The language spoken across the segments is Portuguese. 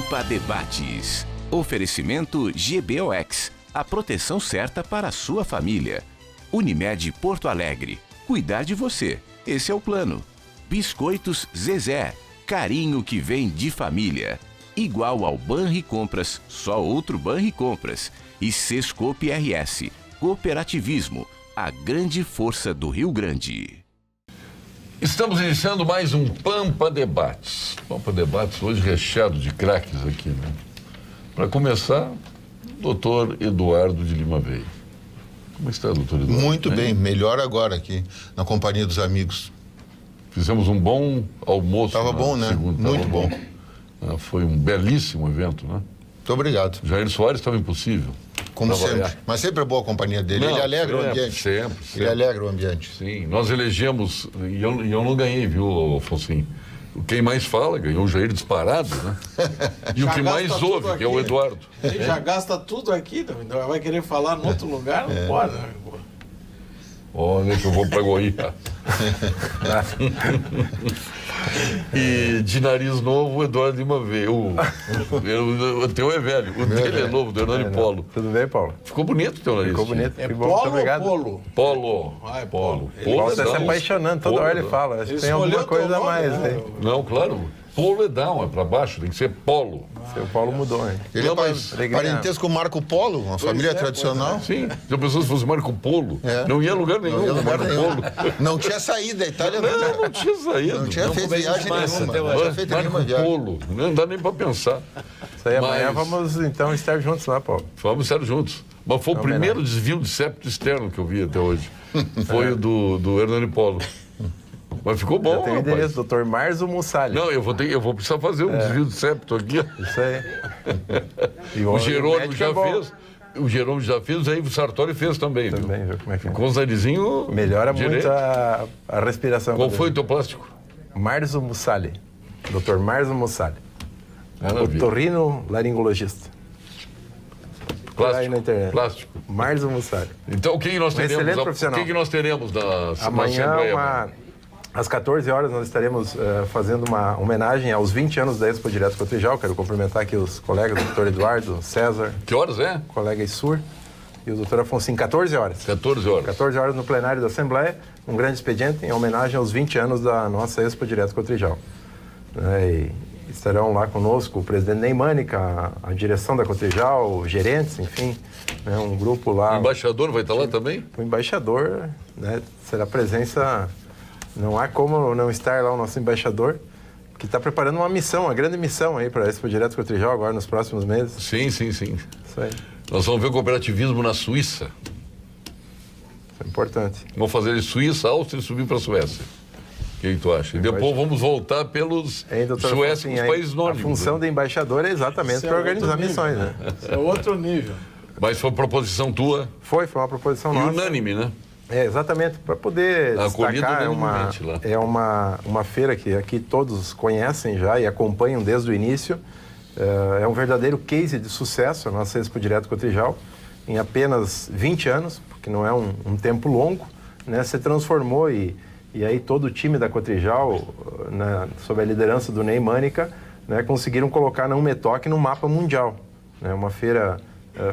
Pampa Debates. Oferecimento GBOX, a proteção certa para a sua família. Unimed Porto Alegre, cuidar de você, esse é o plano. Biscoitos Zezé, carinho que vem de família. Igual ao Banricompras, só outro Banricompras. E Sescope RS, cooperativismo, a grande força do Rio Grande. Estamos iniciando mais um Pampa Debates. Pampa Debates hoje recheado de craques aqui, né? Para começar, doutor Eduardo de Lima Veio. Como está, doutor Eduardo? Muito bem, melhor agora aqui, na companhia dos amigos. Fizemos um bom almoço. Estava bom, né? Muito bom. Foi um belíssimo evento, né? Muito obrigado. Jair Soares estava impossível. Como sempre. Mas sempre é boa a companhia dele. Não, ele alegra o ambiente. Sempre. Ele alegra o ambiente. Sim, nós elegemos, e eu não ganhei, viu, Afonso? Quem mais fala ganhou o Jair disparado, né? E o que mais ouve, que é o Eduardo. Ele já gasta tudo aqui, então vai querer falar em outro lugar? Não pode, né? Olha que eu vou para Goiás. E de nariz novo, o Eduardo Lima veio. O teu é velho, o dele é novo, do Hernani Polo. Tudo bem, Paulo? Ficou bonito o teu nariz. Ficou bonito. É bom, polo obrigado. ou polo? Polo. Ah, é Polo. polo. Paulo está se apaixonando, toda hora ele fala. Acho que tem alguma coisa a mais aí. Não, claro. Polo é down, é para baixo, tem que ser polo. Seu Paulo mudou, hein? Ele Não, é mas- parentesco com Marco Polo, uma família tradicional. Sim, se a pessoa fosse Marco Polo, É. não ia a lugar nenhum. Não ia a lugar Marco nenhum. Polo. Não tinha saído da Itália nunca. Não tinha saído. Não tinha feito viagem massa nenhuma. até Não hoje. tinha feito Marco nenhuma viagem. Polo, não dá nem para pensar. Isso aí, amanhã Mas- vamos então estar juntos lá, Paulo. Vamos estar juntos. Mas foi o primeiro desvio de septo externo que eu vi até hoje. Foi o do Hernani Polo. Mas ficou bom, Tem o rapaz. endereço, Dr. Marzo Mussalli. Não, eu vou precisar fazer um desvio de septo aqui. Isso aí. E O Jerônimo médico já é bom. fez. O Jerônimo já fez, aí o Sartori fez também. viu? Também, viu como é que é. Com os narizinhos Melhora direito. muito a respiração. Qual foi o teu plástico? Marzo Mussalli. Dr. Marzo Mussalli. Maravilha. Otorrino laringologista. Procura aí na internet. Plástico. Marzo Mussalli. Então, o que nós teremos? excelente O profissional. que nós teremos na Amanhã, Assembleia? às 14 horas, nós estaremos fazendo uma homenagem aos 20 anos da Expo Direto Cotrijal. Quero cumprimentar aqui os colegas, o doutor Eduardo, César, Que horas é? o colega Issur e o doutor Afonso, 14 horas. 14 horas. 14 horas no plenário da Assembleia, um grande expediente em homenagem aos 20 anos da nossa Expo Direto Cotrijal. E estarão lá conosco o presidente Ney Mânica, a direção da Cotrijal, gerentes, enfim, né, um grupo lá. O embaixador vai estar lá também? O embaixador, né, será presença. Não há como não estar lá o nosso embaixador, que está preparando uma missão, uma grande missão aí para a Expo Direto Cotrijal agora nos próximos meses. Sim. Isso aí, Nós vamos ver o cooperativismo na Suíça. isso é importante. Vamos fazer de Suíça, Áustria e subir para a Suécia. O que tu acha? E depois vamos voltar pelos Hein, doutor Suécia, Afonso, os países a nórdicos. função do embaixador é exatamente Isso é para organizar outro nível, missões, né? Isso é outro nível. Mas foi proposição tua Foi uma proposição e nossa. unânime, né? É, exatamente, para poder Acolhido destacar, unanimemente lá. é uma feira que aqui todos conhecem já e acompanham desde o início. É um verdadeiro case de sucesso a nossa Expo Direto Cotrijal. Em apenas 20 anos, porque não é um tempo longo, né, se transformou e aí todo o time da Cotrijal, sob a liderança do Ney Mânica, né, conseguiram colocar na Umetoc no mapa mundial. Né, uma feira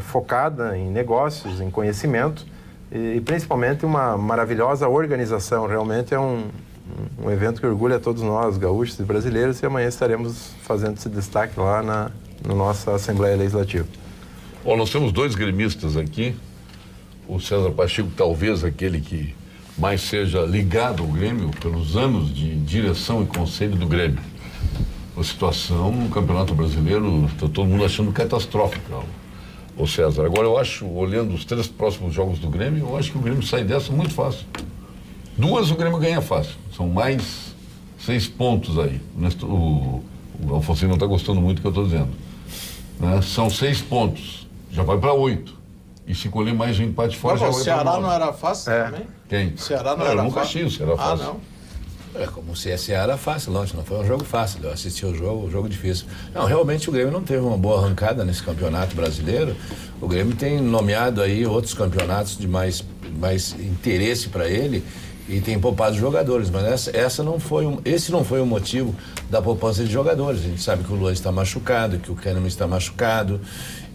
focada em negócios, em conhecimento, e principalmente uma maravilhosa organização. Realmente é um evento que orgulha todos nós, gaúchos e brasileiros, e amanhã estaremos fazendo esse destaque lá na nossa Assembleia Legislativa. Bom, nós temos dois gremistas aqui. O César Pacheco, talvez aquele que mais seja ligado ao Grêmio pelos anos de direção e conselho do Grêmio. A situação no Campeonato Brasileiro, está todo mundo achando catastrófica. Ô César, agora eu acho, olhando os 3 próximos jogos do Grêmio, eu acho que o Grêmio sai dessa muito fácil. 2 o Grêmio ganha fácil, são mais 6 pontos aí. O Alfonso não está gostando muito do que eu estou dizendo. Né? São 6 pontos, já vai para 8. E se colher mais um empate fora, Mas já o vai Ceará para 9. não era fácil também? Quem? O Ceará não eu era nunca fácil? achei o Ceará fácil. não. Como o CSA era fácil, lógico, não foi um jogo fácil. Eu assisti o jogo difícil. Não, realmente o Grêmio não teve uma boa arrancada nesse campeonato brasileiro. O Grêmio tem nomeado aí outros campeonatos de mais interesse para ele e tem poupado jogadores, mas esse não foi o motivo da poupança de jogadores. A gente sabe que o Luan está machucado, que o Kahneman está machucado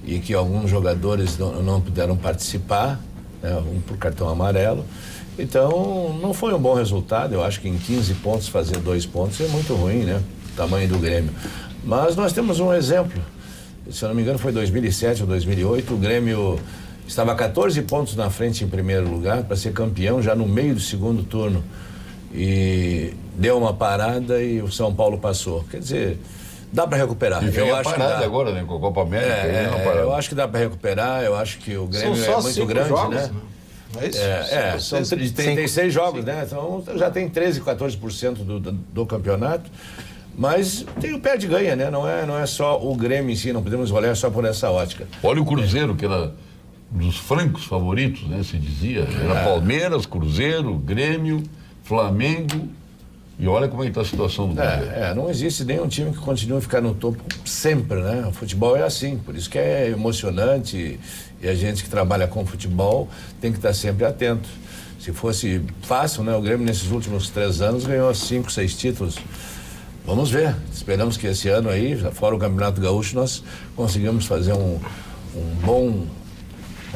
e que alguns jogadores não puderam participar, né, um por cartão amarelo. Então, não foi um bom resultado. Eu acho que em 15 pontos fazer 2 pontos é muito ruim, né? O tamanho do Grêmio. Mas nós temos um exemplo. Se eu não me engano, foi 2007 ou 2008. O Grêmio estava 14 pontos na frente em primeiro lugar para ser campeão já no meio do segundo turno. E deu uma parada e o São Paulo passou. Quer dizer, dá para recuperar. E vem eu a acho parada que dá. agora, né? Com a Copa América. Eu acho que dá para recuperar. Eu acho que o Grêmio São só é muito 5 grande, jogos, né? Não é isso? São 36 jogos, né? Então já tem 13, 14% do campeonato. Mas tem o pé de ganha, né? Não é só o Grêmio em si, não podemos olhar só por essa ótica. Olha o Cruzeiro, que era dos francos favoritos, né? Se dizia. Era Palmeiras, Cruzeiro, Grêmio, Flamengo. E olha como é que está a situação do Cruzeiro. Não existe nenhum time que continue a ficar no topo sempre, né? O futebol é assim, por isso que é emocionante e a gente que trabalha com futebol tem que estar sempre atento. Se fosse fácil, né? O Grêmio nesses últimos 3 anos ganhou 5, 6 títulos. Vamos ver. Esperamos que esse ano aí, fora o Campeonato Gaúcho, nós conseguimos fazer uma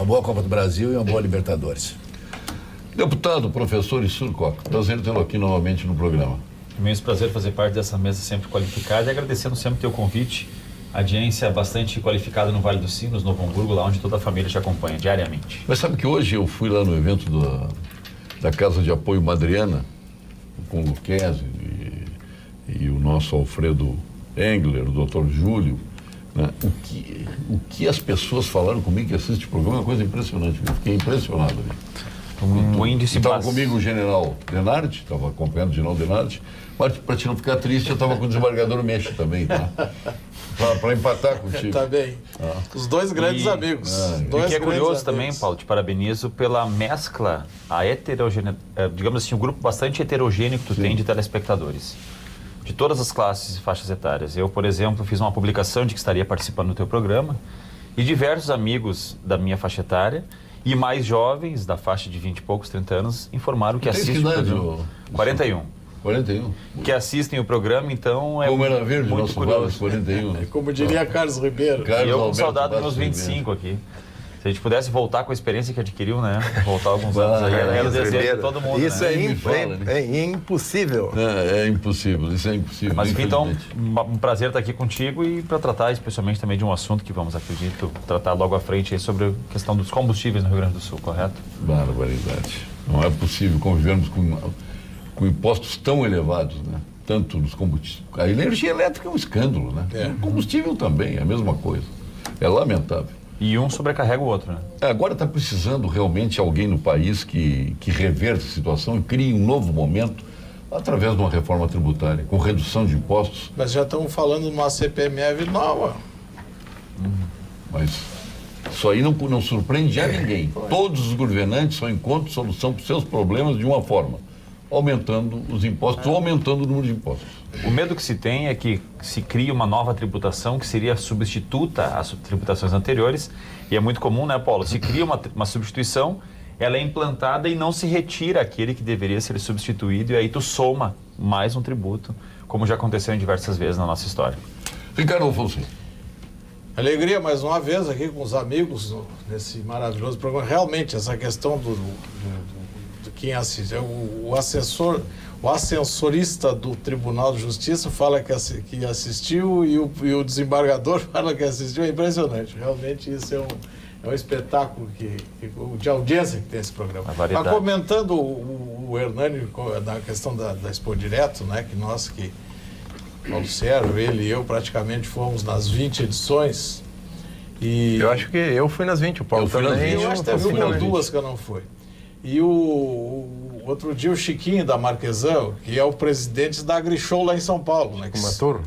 boa Copa do Brasil e uma boa Libertadores. Deputado, professor Issur Coca, prazer tê-lo aqui novamente no programa. Imenso prazer fazer parte dessa mesa sempre qualificada e agradecendo sempre o teu convite. A audiência bastante qualificada no Vale dos Sinos, no Novo Hamburgo, lá onde toda a família te acompanha diariamente. Mas sabe que hoje eu fui lá no evento da Casa de Apoio Madriana, com o Luquezzi e o nosso Alfredo Engler, o doutor Júlio, né? O que as pessoas falaram comigo que assiste o programa é uma coisa impressionante. Eu fiquei impressionado ali. O índice Estava comigo o general Denardi, estava acompanhando o general Denardi, mas para te não ficar triste, eu estava com o desembargador Mexa também, tá? Para empatar contigo. Tá bem. Os dois grandes amigos. O que é curioso também, Paulo, te parabenizo pela mescla, a heterogeneidade, digamos assim, um grupo bastante heterogêneo que tu tem de telespectadores. De todas as classes e faixas etárias. Eu, por exemplo, fiz uma publicação de que estaria participando do teu programa e diversos amigos da minha faixa etária e mais jovens, da faixa de 20 e poucos, 30 anos, informaram que assistem o programa. 41. 41. Que assistem o programa, então é como era verde, muito nosso curioso. 41. Né? Como diria Carlos Ribeiro. E eu com Alberto saudade dos meus Bastos 25 aqui. Se a gente pudesse voltar com a experiência que adquiriu, né? Voltar alguns anos aí, era o desejo de todo mundo. Isso né? é impossível. É impossível, isso é impossível. Mas enfim, então, um prazer estar aqui contigo e para tratar especialmente também de um assunto que vamos, acredito, tratar logo à frente aí sobre a questão dos combustíveis no Rio Grande do Sul, correto? Barbaridade. Não é possível convivermos com impostos tão elevados, né? Tanto nos combustíveis. A energia elétrica é um escândalo, né? O combustível também é a mesma coisa. É lamentável. E um sobrecarrega o outro, né? Agora está precisando realmente alguém no país que reverta a situação e crie um novo momento através de uma reforma tributária, com redução de impostos. Mas já estamos falando de uma CPMF nova. Mas isso aí não surpreende a ninguém. Todos os governantes só encontram solução para os seus problemas de uma forma: aumentando os impostos ou aumentando o número de impostos. O medo que se tem é que se crie uma nova tributação que seria substituta às tributações anteriores. E é muito comum, né, Paulo? Se cria uma substituição, ela é implantada e não se retira aquele que deveria ser substituído. E aí tu soma mais um tributo, como já aconteceu em diversas vezes na nossa história. Ricardo Alfonso. Alegria mais uma vez aqui com os amigos nesse maravilhoso programa. Realmente, essa questão do quem assiste, o ascensorista do Tribunal de Justiça fala que assistiu e o desembargador fala que assistiu. É impressionante. Realmente isso é um espetáculo de audiência que tem esse programa. Mas comentando o Hernani na questão da Expo Direto, né, que nós que Paulo Sérgio, ele e eu praticamente fomos nas 20 edições. E eu acho que eu fui nas 20, o Paulo também. Eu acho que teve uma ou duas que eu não fui. E o outro dia o Chiquinho da Marquesão, que é o presidente da AgriShow lá em São Paulo, né? O Maturo?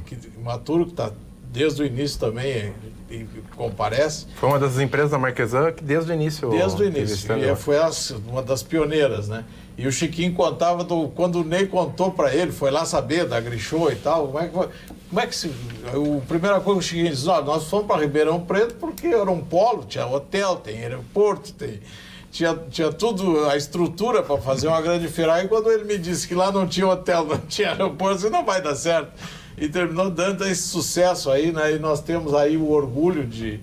Maturo, que está desde o início também e comparece. Foi uma das empresas da Marquesão que desde o início... Desde o início, e foi uma das pioneiras, né? E o Chiquinho contava, quando o Ney contou para ele, foi lá saber da AgriShow e tal, como é que se... A primeira coisa que o Chiquinho disse, nós fomos para Ribeirão Preto porque era um polo, tinha hotel, tem aeroporto, tinha tudo, a estrutura para fazer uma grande feira. Aí quando ele me disse que lá não tinha hotel, não tinha aeroporto, eu disse, não vai dar certo. E terminou dando esse sucesso aí, né? E nós temos aí o orgulho de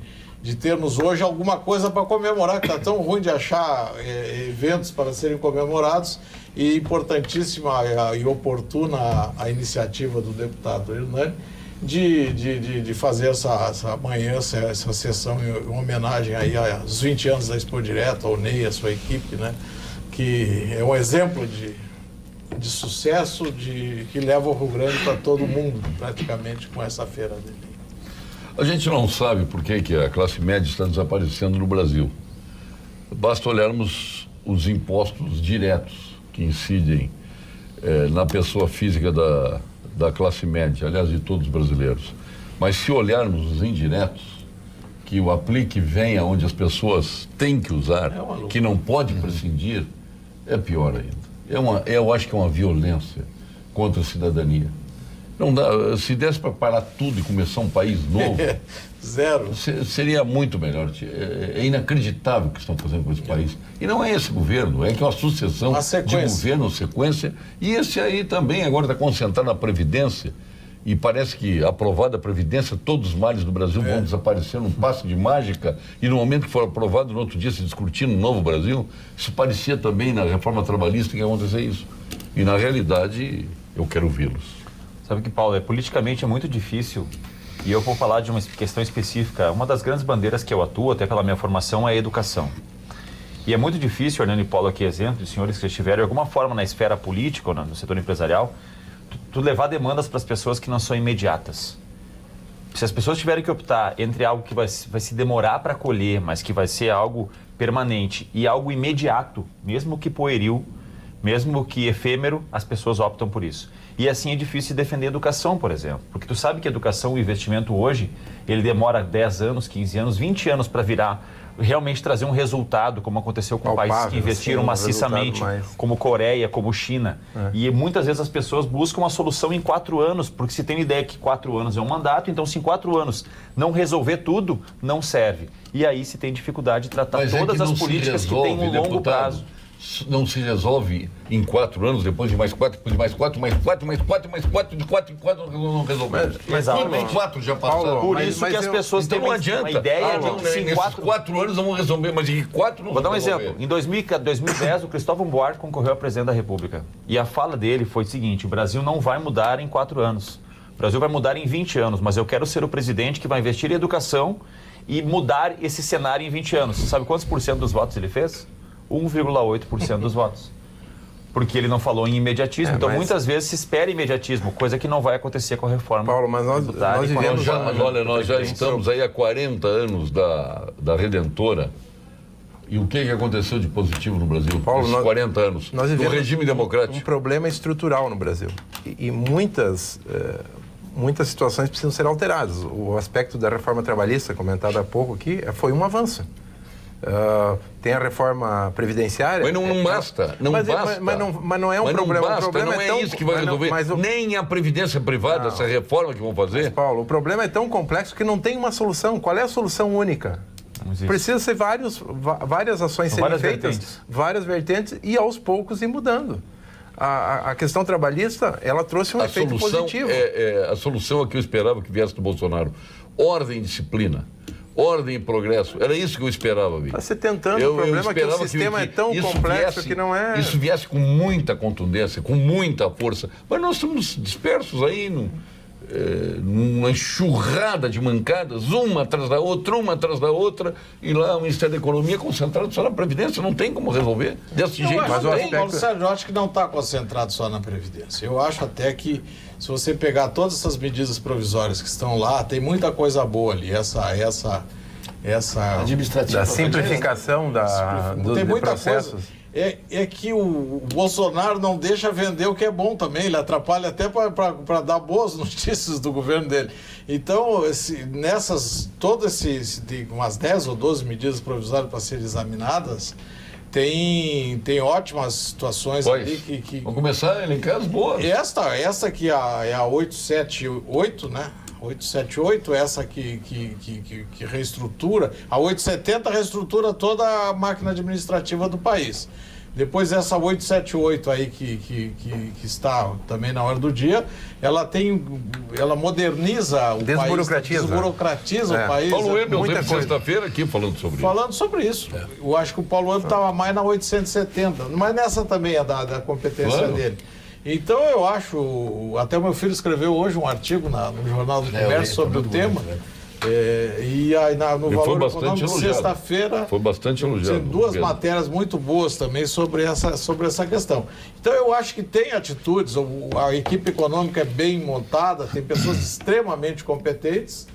termos hoje alguma coisa para comemorar, que está tão ruim de achar eventos para serem comemorados. E importantíssima e oportuna a iniciativa do deputado Hernani de fazer essa manhã, essa sessão em homenagem aí aos 20 anos da Expo Direto, ao Ney, a sua equipe, né? Que é um exemplo de sucesso que leva o Rio Grande para todo mundo, praticamente, com essa feira dele. A gente não sabe por que a classe média está desaparecendo no Brasil. Basta olharmos os impostos diretos que incidem na pessoa física da classe média, aliás, de todos os brasileiros. Mas se olharmos os indiretos, que o aplique venha onde as pessoas têm que usar, que não pode prescindir, é pior ainda. Eu acho que é uma violência contra a cidadania. Não dá, se desse para parar tudo e começar um país novo, zero. Seria muito melhor. É inacreditável o que estão fazendo com esse país. E não é esse governo, é que é uma sucessão de governo, sequência. E esse aí também agora está concentrado na Previdência. E parece que, aprovada a Previdência, todos os males do Brasil vão desaparecer num passe de mágica. E no momento que for aprovado, no outro dia se discutir no novo Brasil, isso parecia também na reforma trabalhista que ia acontecer isso. E na realidade, eu quero vê-los. Sabe que, Paulo, politicamente é muito difícil, e eu vou falar de uma questão específica. Uma das grandes bandeiras que eu atuo, até pela minha formação, é a educação. E é muito difícil, Hernani e Paulo aqui exemplo, de senhores que estiverem de alguma forma na esfera política ou no setor empresarial, tu levar demandas para as pessoas que não são imediatas. Se as pessoas tiverem que optar entre algo que vai se demorar para colher, mas que vai ser algo permanente, e algo imediato, mesmo que pueril, mesmo que efêmero, as pessoas optam por isso. E assim é difícil defender a educação, por exemplo. Porque tu sabe que a educação, o investimento hoje, ele demora 10 anos, 15 anos, 20 anos para virar, realmente trazer um resultado, como aconteceu com países que investiram maciçamente, como Coreia, como China. E muitas vezes as pessoas buscam a solução em 4 anos, porque se tem ideia que 4 anos é um mandato, então se em 4 anos não resolver tudo, não serve. E aí se tem dificuldade de tratar todas as políticas que têm um longo prazo. Não se resolve em 4 anos, depois de mais 4, depois de mais 4, mais 4, mais 4, mais 4, de 4 em 4 não resolvemos. Exatamente. 4 já passaram. Por isso que as pessoas têm uma ideia de que em 4 anos não vão resolver, mas em 4 não vão resolver. Vou dar um exemplo. Em 2010, o Cristóvão Buarque concorreu a presidente da República. E a fala dele foi o seguinte: o Brasil não vai mudar em 4 anos. O Brasil vai mudar em 20 anos, mas eu quero ser o presidente que vai investir em educação e mudar esse cenário em 20 anos. Sabe quantos % dos votos ele fez? 1,8% dos votos. Porque ele não falou em imediatismo. Então, muitas vezes se espera imediatismo, coisa que não vai acontecer com a reforma. Paulo, mas nós vivemos... Nós já estamos aí há 40 anos da Redentora. E o que aconteceu de positivo no Brasil nesses 40 anos? Nós vivemos no regime democrático. Um problema estrutural no Brasil. E muitas situações precisam ser alteradas. O aspecto da reforma trabalhista, comentado há pouco aqui, foi um avanço. Tem a reforma previdenciária. Mas não basta. Mas não é um problema. Basta, o problema não é isso que vai resolver. Nem a previdência privada, essa reforma que vão fazer. Mas, Paulo, o problema é tão complexo que não tem uma solução. Qual é a solução única? Precisa ser várias ações serem feitas, várias vertentes, e aos poucos ir mudando. A questão trabalhista, ela trouxe um efeito positivo. A solução é que eu esperava que viesse do Bolsonaro. Ordem e disciplina. Ordem e progresso. Era isso que eu esperava, Vitor. Está se tentando. O problema é que o sistema é tão complexo que não é... Isso viesse com muita contundência, com muita força. Mas nós estamos dispersos aí numa enxurrada de mancadas, uma atrás da outra, e lá o Ministério da Economia concentrado só na Previdência. Não tem como resolver desse jeito. Mas Paulo Sérgio, eu acho que não está concentrado só na Previdência. Eu acho até que, se você pegar todas essas medidas provisórias que estão lá, tem muita coisa boa ali. Essa administrativa, da simplificação dos processos. Coisa. É que o Bolsonaro não deixa vender o que é bom também. Ele atrapalha até para dar boas notícias do governo dele. Então, tem umas 10 ou 12 medidas provisórias para serem examinadas. Tem ótimas situações ali que... Vamos começar a elencar as boas. Essa que é a 878, né? 878, essa que reestrutura. A 870 reestrutura toda a máquina administrativa do país. Depois essa 878 aí que está também na hora do dia, ela moderniza o país, desburocratiza o país. Paulo Embel teve sexta-feira aqui falando sobre isso. Eu acho que o Paulo Embel estava mais na 870, mas nessa também é da competência dele. Então eu acho, até o meu filho escreveu hoje um artigo no Jornal do Comércio sobre o tema. E aí no Valor Econômico, sexta-feira, foi bastante elogiado. Tem duas matérias muito boas também sobre essa questão. Então eu acho que tem atitudes, a equipe econômica é bem montada, tem pessoas extremamente competentes.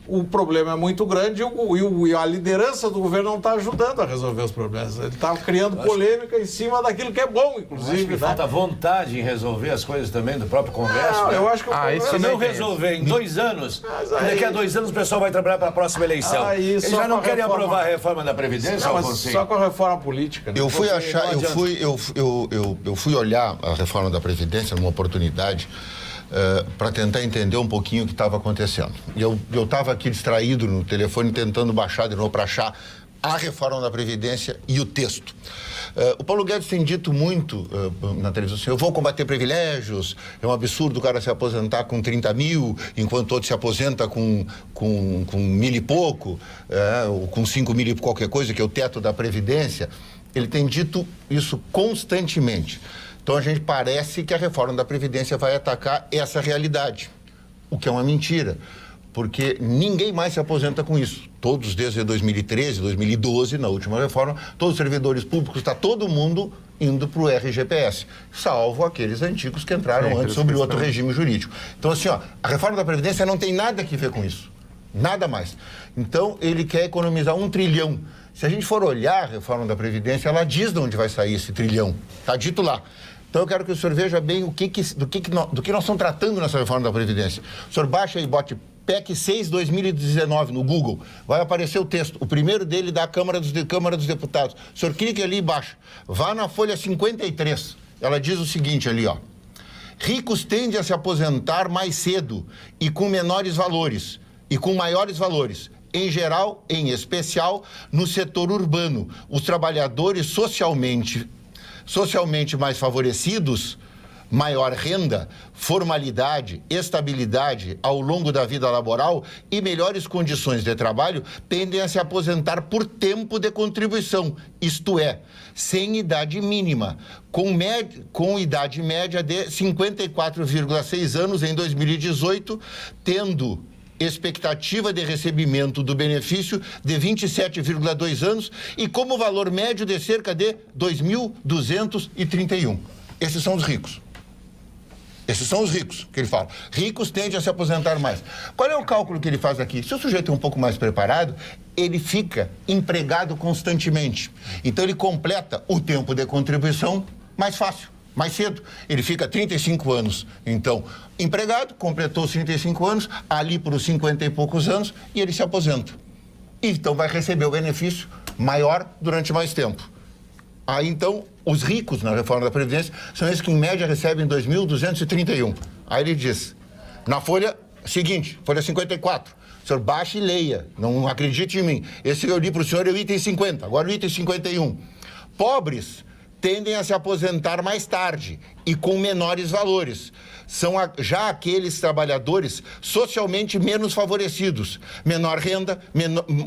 O problema é muito grande e a liderança do governo não está ajudando a resolver os problemas. Ele está criando polêmica em cima daquilo que é bom, inclusive. Acho que falta vontade em resolver as coisas também do próprio Congresso. Não, eu acho que se não resolver em 2 anos, daqui a 2 anos o pessoal vai trabalhar para a próxima eleição. Eles já não querem aprovar a reforma da Previdência, só com a reforma política. Né? Eu fui olhar a reforma da Previdência numa oportunidade para tentar entender um pouquinho o que estava acontecendo. E eu estava aqui distraído no telefone tentando baixar de novo para achar a reforma da Previdência e o texto. O Paulo Guedes tem dito muito na televisão assim, eu vou combater privilégios, é um absurdo o cara se aposentar com 30 mil, enquanto outro se aposenta com 1.000 e pouco, ou com 5 mil e qualquer coisa, que é o teto da Previdência. Ele tem dito isso constantemente. Então, a gente parece que a reforma da Previdência vai atacar essa realidade, o que é uma mentira, porque ninguém mais se aposenta com isso. Todos, desde 2013, 2012, na última reforma, todos os servidores públicos, está todo mundo indo para o RGPS, salvo aqueles antigos que entraram antes sobre outro regime jurídico. Então, assim, a reforma da Previdência não tem nada a ver com isso, nada mais. Então, ele quer economizar 1 trilhão. Se a gente for olhar a reforma da Previdência, ela diz de onde vai sair esse trilhão, está dito lá. Então, eu quero que o senhor veja bem do que nós estamos tratando nessa reforma da Previdência. O senhor baixa e bote PEC 6/2019 no Google, vai aparecer o texto. O primeiro dele da Câmara dos Deputados. O senhor clica ali e baixa. Vá na folha 53. Ela diz o seguinte ali, ó. Ricos tendem a se aposentar mais cedo e com menores valores, e com maiores valores. Em geral, em especial, no setor urbano. Os trabalhadores socialmente mais favorecidos, maior renda, formalidade, estabilidade ao longo da vida laboral e melhores condições de trabalho tendem a se aposentar por tempo de contribuição, isto é, sem idade mínima, com idade média de 54,6 anos em 2018, tendo expectativa de recebimento do benefício de 27,2 anos e como valor médio de cerca de 2.231. Esses são os ricos. Esses são os ricos que ele fala. Ricos tendem a se aposentar mais. Qual é o cálculo que ele faz aqui? Se o sujeito é um pouco mais preparado, ele fica empregado constantemente. Então ele completa o tempo de contribuição mais fácil. Mais cedo, ele fica 35 anos, então, empregado, completou os 35 anos, ali por os 50 e poucos anos, e ele se aposenta. Então, vai receber o benefício maior durante mais tempo. Aí, então, os ricos na reforma da Previdência são esses que, em média, recebem 2.231. Aí ele diz, na folha seguinte, folha 54, o senhor baixa e leia, não acredite em mim. Esse que eu li para o senhor é o item 50, agora o item 51. Pobres tendem a se aposentar mais tarde e com menores valores. São já aqueles trabalhadores socialmente menos favorecidos, menor renda,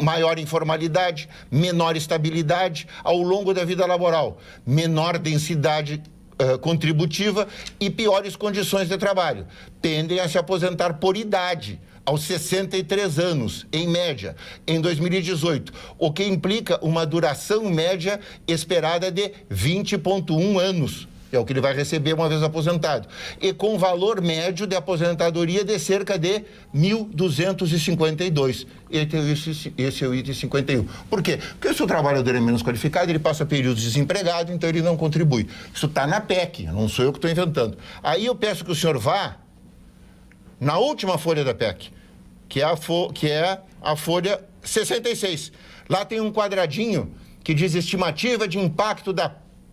maior informalidade, menor estabilidade ao longo da vida laboral, menor densidade contributiva e piores condições de trabalho. Tendem a se aposentar por idade, aos 63 anos, em média, em 2018, o que implica uma duração média esperada de 20,1 anos. É o que ele vai receber uma vez aposentado. E com valor médio de aposentadoria de cerca de 1.252. Esse é o item 51. Por quê? Porque se o trabalhador é menos qualificado, ele passa períodos desempregado, então ele não contribui. Isso está na PEC, não sou eu que estou inventando. Aí eu peço que o senhor vá na última folha da PEC, que é a folha 66. Lá tem um quadradinho que diz estimativa de impacto da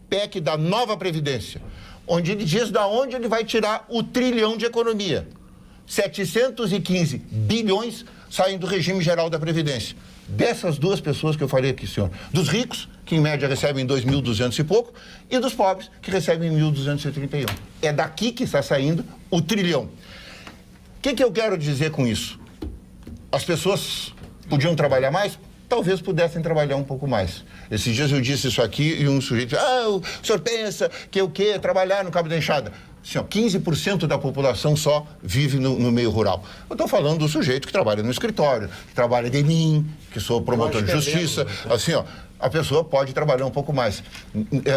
PEC da nova Previdência, onde ele diz de onde ele vai tirar o trilhão de economia. 715 bilhões saem do regime geral da Previdência. Dessas duas pessoas que eu falei aqui, senhor. Dos ricos, que em média recebem 2.200 e pouco, e dos pobres, que recebem 1.231. É daqui que está saindo o trilhão. O que eu quero dizer com isso? As pessoas podiam trabalhar mais? Talvez pudessem trabalhar um pouco mais. Esses dias eu disse isso aqui e um sujeito disse, o senhor pensa que o quê? Trabalhar no Cabo da Enxada. Assim, 15% da população só vive no meio rural. Eu estou falando do sujeito que trabalha no escritório, que trabalha de mim, que sou promotor de justiça. Assim, a pessoa pode trabalhar um pouco mais.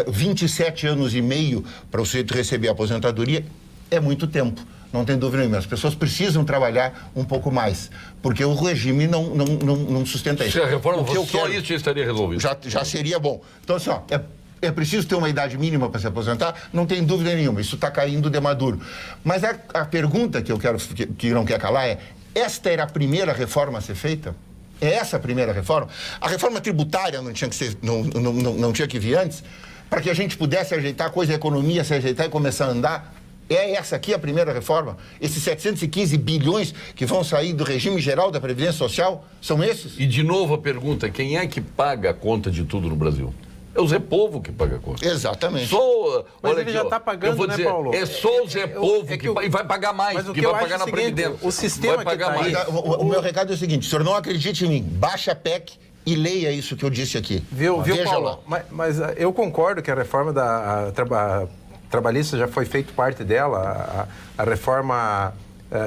27 anos e meio para o sujeito receber a aposentadoria é muito tempo. Não tem dúvida nenhuma. As pessoas precisam trabalhar um pouco mais, porque o regime não sustenta isso. Se a reforma fosse só isso, já estaria resolvido. Já seria bom. Então, assim, é preciso ter uma idade mínima para se aposentar? Não tem dúvida nenhuma. Isso está caindo de maduro. Mas a pergunta que eu quero, que não quer calar é, esta era a primeira reforma a ser feita? É essa a primeira reforma? A reforma tributária não tinha que ser, não tinha que vir antes? Para que a gente pudesse ajeitar a coisa, a economia se ajeitar e começar a andar? É essa aqui a primeira reforma? Esses 715 bilhões que vão sair do regime geral da Previdência Social, são esses? E de novo a pergunta, quem é que paga a conta de tudo no Brasil? É o Zé Povo que paga a conta. Exatamente. Mas ele já está pagando, eu vou dizer, Paulo? É só o Zé Povo que vai pagar mais, que vai pagar na Previdência. O sistema vai pagar mais. O meu recado é o seguinte, o senhor não acredite em mim, baixa a PEC e leia isso que eu disse aqui. Viu, Paulo? Mas eu concordo que a reforma trabalhista já foi feita parte dela, a reforma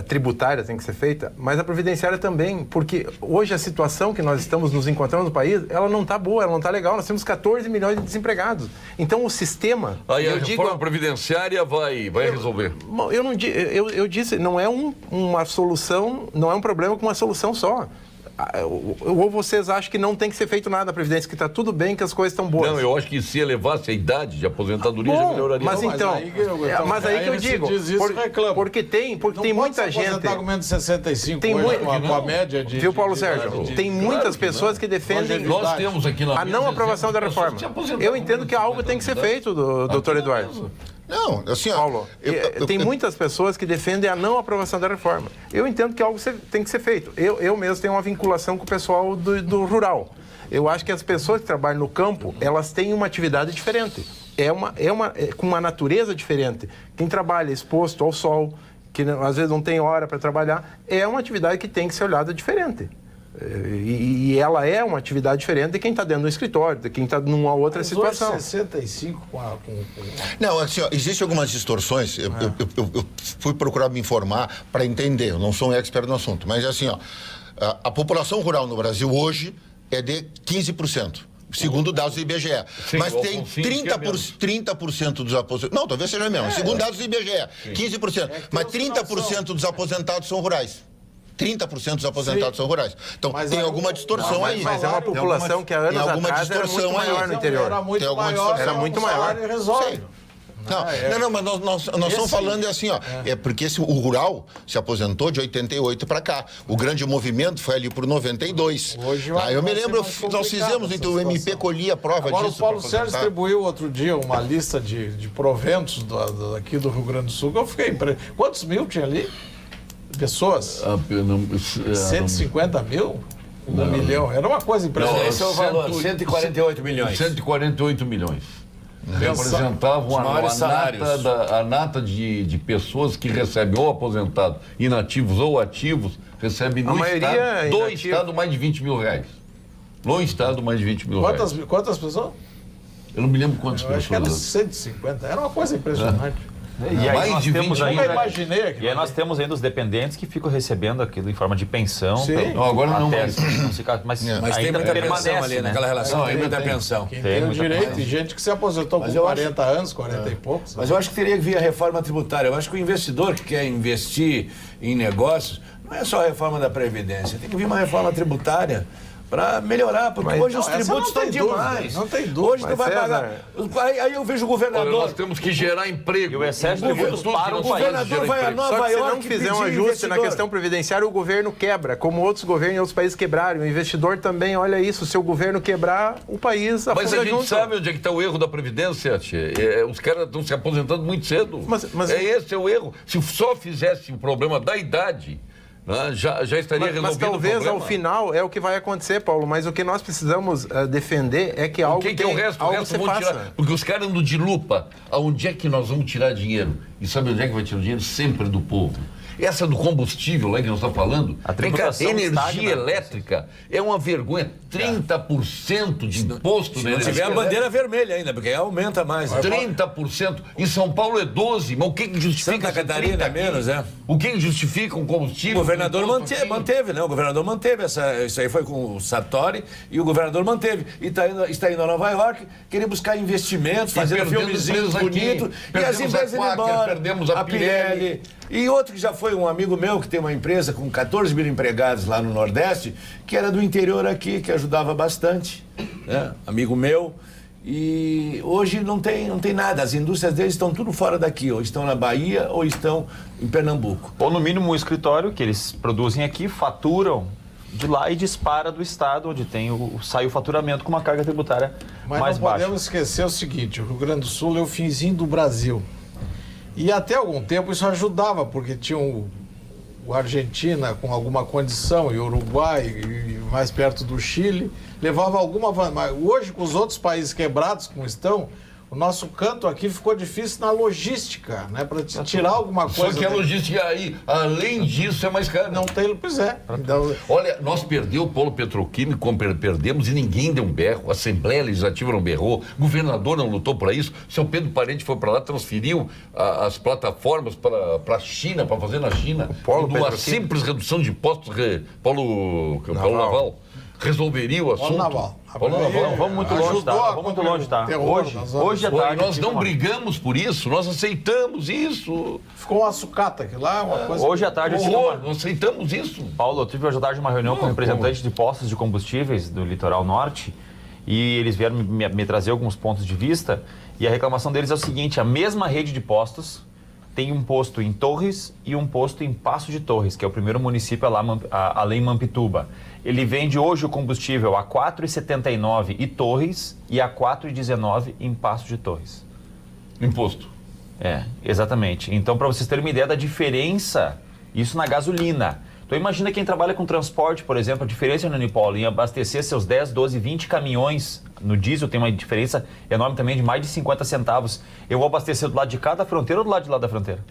tributária tem que ser feita, mas a previdenciária também, porque hoje a situação que nós estamos nos encontrando no país, ela não está boa, ela não está legal, nós temos 14 milhões de desempregados. Então o sistema... Aí a reforma previdenciária vai resolver. Eu disse, não é uma solução, não é um problema com uma solução só. Ou vocês acham que não tem que ser feito nada na Previdência, que está tudo bem, que as coisas estão boas? Não, eu acho que se elevasse a idade de aposentadoria já melhoraria. Mas então, mas aí que eu digo, porque tem muita gente... Você com menos de 65 tem hoje, com a média de... Viu, Paulo Sérgio? Tem muitas pessoas que defendem nós temos aqui na a não aprovação da reforma. Eu entendo que algo tem que ser feito, doutor Eduardo. Não, assim, Paulo, tem muitas pessoas que defendem a não aprovação da reforma. Eu entendo que algo tem que ser feito. Eu mesmo tenho uma vinculação com o pessoal do rural. Eu acho que as pessoas que trabalham no campo, elas têm uma atividade diferente. Com uma natureza diferente. Quem trabalha exposto ao sol, que às vezes não tem hora para trabalhar, é uma atividade que tem que ser olhada diferente. E ela é uma atividade diferente de quem está dentro do escritório, de quem está numa outra situação. Hoje 65 Não, assim, existem algumas distorções. Eu fui procurar me informar para entender. Eu não sou um expert no assunto, mas assim, a população rural no Brasil hoje é de 15%. Segundo dados do IBGE. Sim, mas tem 30% dos aposentados... Não, talvez seja mesmo. Segundo dados do IBGE, 15%. Mas 30% dos aposentados são rurais. 30% dos aposentados são rurais. Então, tem alguma distorção aí. Mas é uma população que há anos atrás era muito maior no interior. Era muito maior. Não, mas nós estamos falando assim, é porque o rural se aposentou de 88 para cá. O grande movimento foi ali por 92. Hoje eu me lembro, nós fizemos, então o MP colhia a prova Agora, disso. O Paulo Sérgio distribuiu outro dia uma lista de proventos aqui do Rio Grande do Sul. Eu fiquei impressionado. Quantos mil tinha ali? Pessoas? 150 mil? 1 milhão? Era uma coisa impressionante. Esse é o valor, 148 milhões. 148 milhões. Representavam a nata de pessoas que recebem ou aposentados inativos ou ativos, recebem no Estado, do Estado mais de 20 mil reais. No Estado mais de 20 mil reais. Quantas pessoas? Eu não me lembro quantas pessoas. Acho que era 150. Era uma coisa impressionante. E aí mais de 20 E aí nós temos ainda os dependentes que ficam recebendo aquilo em forma de pensão. Sim. Não, agora não mais. Mas tem muita pensão ali, naquela relação, tem muita pensão. Tem o direito, e gente que se aposentou com 40 anos, 40 e poucos. Mas eu acho que teria que vir a reforma tributária. Eu acho que o investidor que quer investir em negócios, não é só a reforma da Previdência, tem que vir uma reforma tributária para melhorar, porque Mas, hoje os tributos estão demais. Não tem dúvida. Hoje tu vai pagar. Aí eu vejo o governador. Olha, nós temos que gerar emprego. E o excesso de tributos para o O governador vai a Nova Só que se York não fizer um pedir ajuste investidor. na questão previdenciária, o governo quebra, como outros governos em outros países quebraram. O investidor também, olha isso, se o governo quebrar, o país afunda Mas a gente junto. sabe onde é que está o erro da Previdência, tia. Os caras estão se aposentando muito cedo. Mas- Esse é o erro. Se só fizesse o problema da idade, né, já estaria Mas resolvido talvez o problema. ao final é o que vai acontecer, Paulo. Mas o que nós precisamos defender é que O algo que é o resto? O algo resto se vão faça. tirar. Porque os caras andam de lupa. Aonde é que nós vamos tirar dinheiro? E sabe onde é que vai tirar o dinheiro? Sempre do povo. Essa do combustível lá que nós estamos falando, A tributação energia estagna. elétrica é uma vergonha. 30% de imposto Se na não energia tiver a elétrica. bandeira vermelha ainda, porque aí aumenta mais. 30%. Em São Paulo é 12%. Mas o que justifica? Santa Catarina 30 é menos, aqui? O que justifica um O combustível? governador Imposto aqui? manteve, né? O governador manteve isso aí foi com o Sartori e o governador manteve. E está indo a Nova York, querer buscar investimentos, fazendo perdendo filmezinhos empresas aqui. bonitos, e as Perdemos empresas a indo Quaker, embora. perdemos a Pirelli. E outro que já foi um amigo meu, que tem uma empresa com 14 mil empregados lá no Nordeste, que era do interior aqui, que ajudava bastante, né? Amigo meu. E hoje não tem nada, as indústrias deles estão tudo fora daqui, ou estão na Bahia ou estão em Pernambuco. Ou no mínimo um escritório que eles produzem aqui, faturam de lá e dispara do estado, onde sai o faturamento com uma carga tributária Mas mais não baixa. podemos esquecer o seguinte, o Rio Grande do Sul é o finzinho do Brasil. E até algum tempo isso ajudava, porque tinha o Argentina com alguma condição, e o Uruguai, e mais perto do Chile, levava alguma vantagem. Hoje, com os outros países quebrados como estão, o nosso canto aqui ficou difícil na logística, né? Para tirar alguma coisa. Só que a logística aí, além disso, é mais cara. Não tem, pois é. Então, Olha, nós perdemos o polo petroquímico, perdemos e ninguém deu um berro. A Assembleia Legislativa não berrou, o governador não lutou para isso. O seu Pedro Parente foi para lá, transferiu as plataformas para a China, para fazer na China. polo Uma petroquímico. simples redução de impostos, polo naval, resolveria o assunto. naval. Polo naval. Não, vamos muito longe, Ajudou tá? a Vamos muito longe, tá? terror Hoje, nas zonas. hoje à Pô, e tarde... nós tive não uma- brigamos por isso, nós aceitamos isso. ficou uma sucata aqui lá, uma coisa. Hoje à tarde eu tive Horror, uma... nós aceitamos isso. Paulo, eu tive hoje à tarde uma reunião com representantes de postos de combustíveis do litoral norte e eles vieram me trazer alguns pontos de vista e a reclamação deles é o seguinte, a mesma rede de postos tem um posto em Torres e um posto em Passo de Torres, que é o primeiro município além Mampituba. Ele vende hoje o combustível a R$ 4,79 em Torres e a R$ 4,19 em Passo de Torres. Imposto. É, exatamente. Então, para vocês terem uma ideia da diferença, isso na gasolina. Então, imagina quem trabalha com transporte, por exemplo, a diferença no Unipolo em abastecer seus 10, 12, 20 caminhões no diesel tem uma diferença enorme também de mais de 50 centavos. Eu vou abastecer do lado de cá da fronteira ou do lado de lá da fronteira?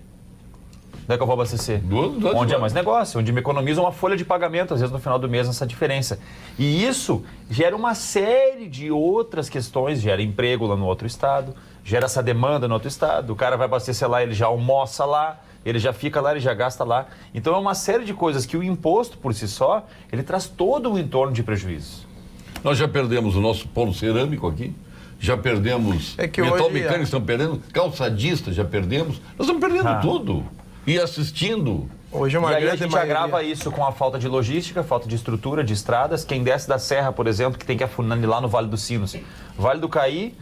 Onde é que eu vou abastecer? Do lado de Onde lá. é mais negócio, onde me economiza uma folha de pagamento, às vezes no final do mês, essa diferença. E isso gera uma série de outras questões, gera emprego lá no outro estado, gera essa demanda no outro estado, o cara vai abastecer lá, ele já almoça lá, ele já fica lá, ele já gasta lá. Então é uma série de coisas que o imposto por si só, ele traz todo um entorno de prejuízos. Nós já perdemos o nosso polo cerâmico aqui, já perdemos É que metal hoje mecânico, estamos perdendo, calçadista já perdemos, nós estamos perdendo tudo. E assistindo. Hoje é uma E aí a grande gente maioria... agrava isso com a falta de logística, falta de estrutura, de estradas. Quem desce da Serra, por exemplo, que tem que afunilar no Vale dos Sinos. Vale do Caí,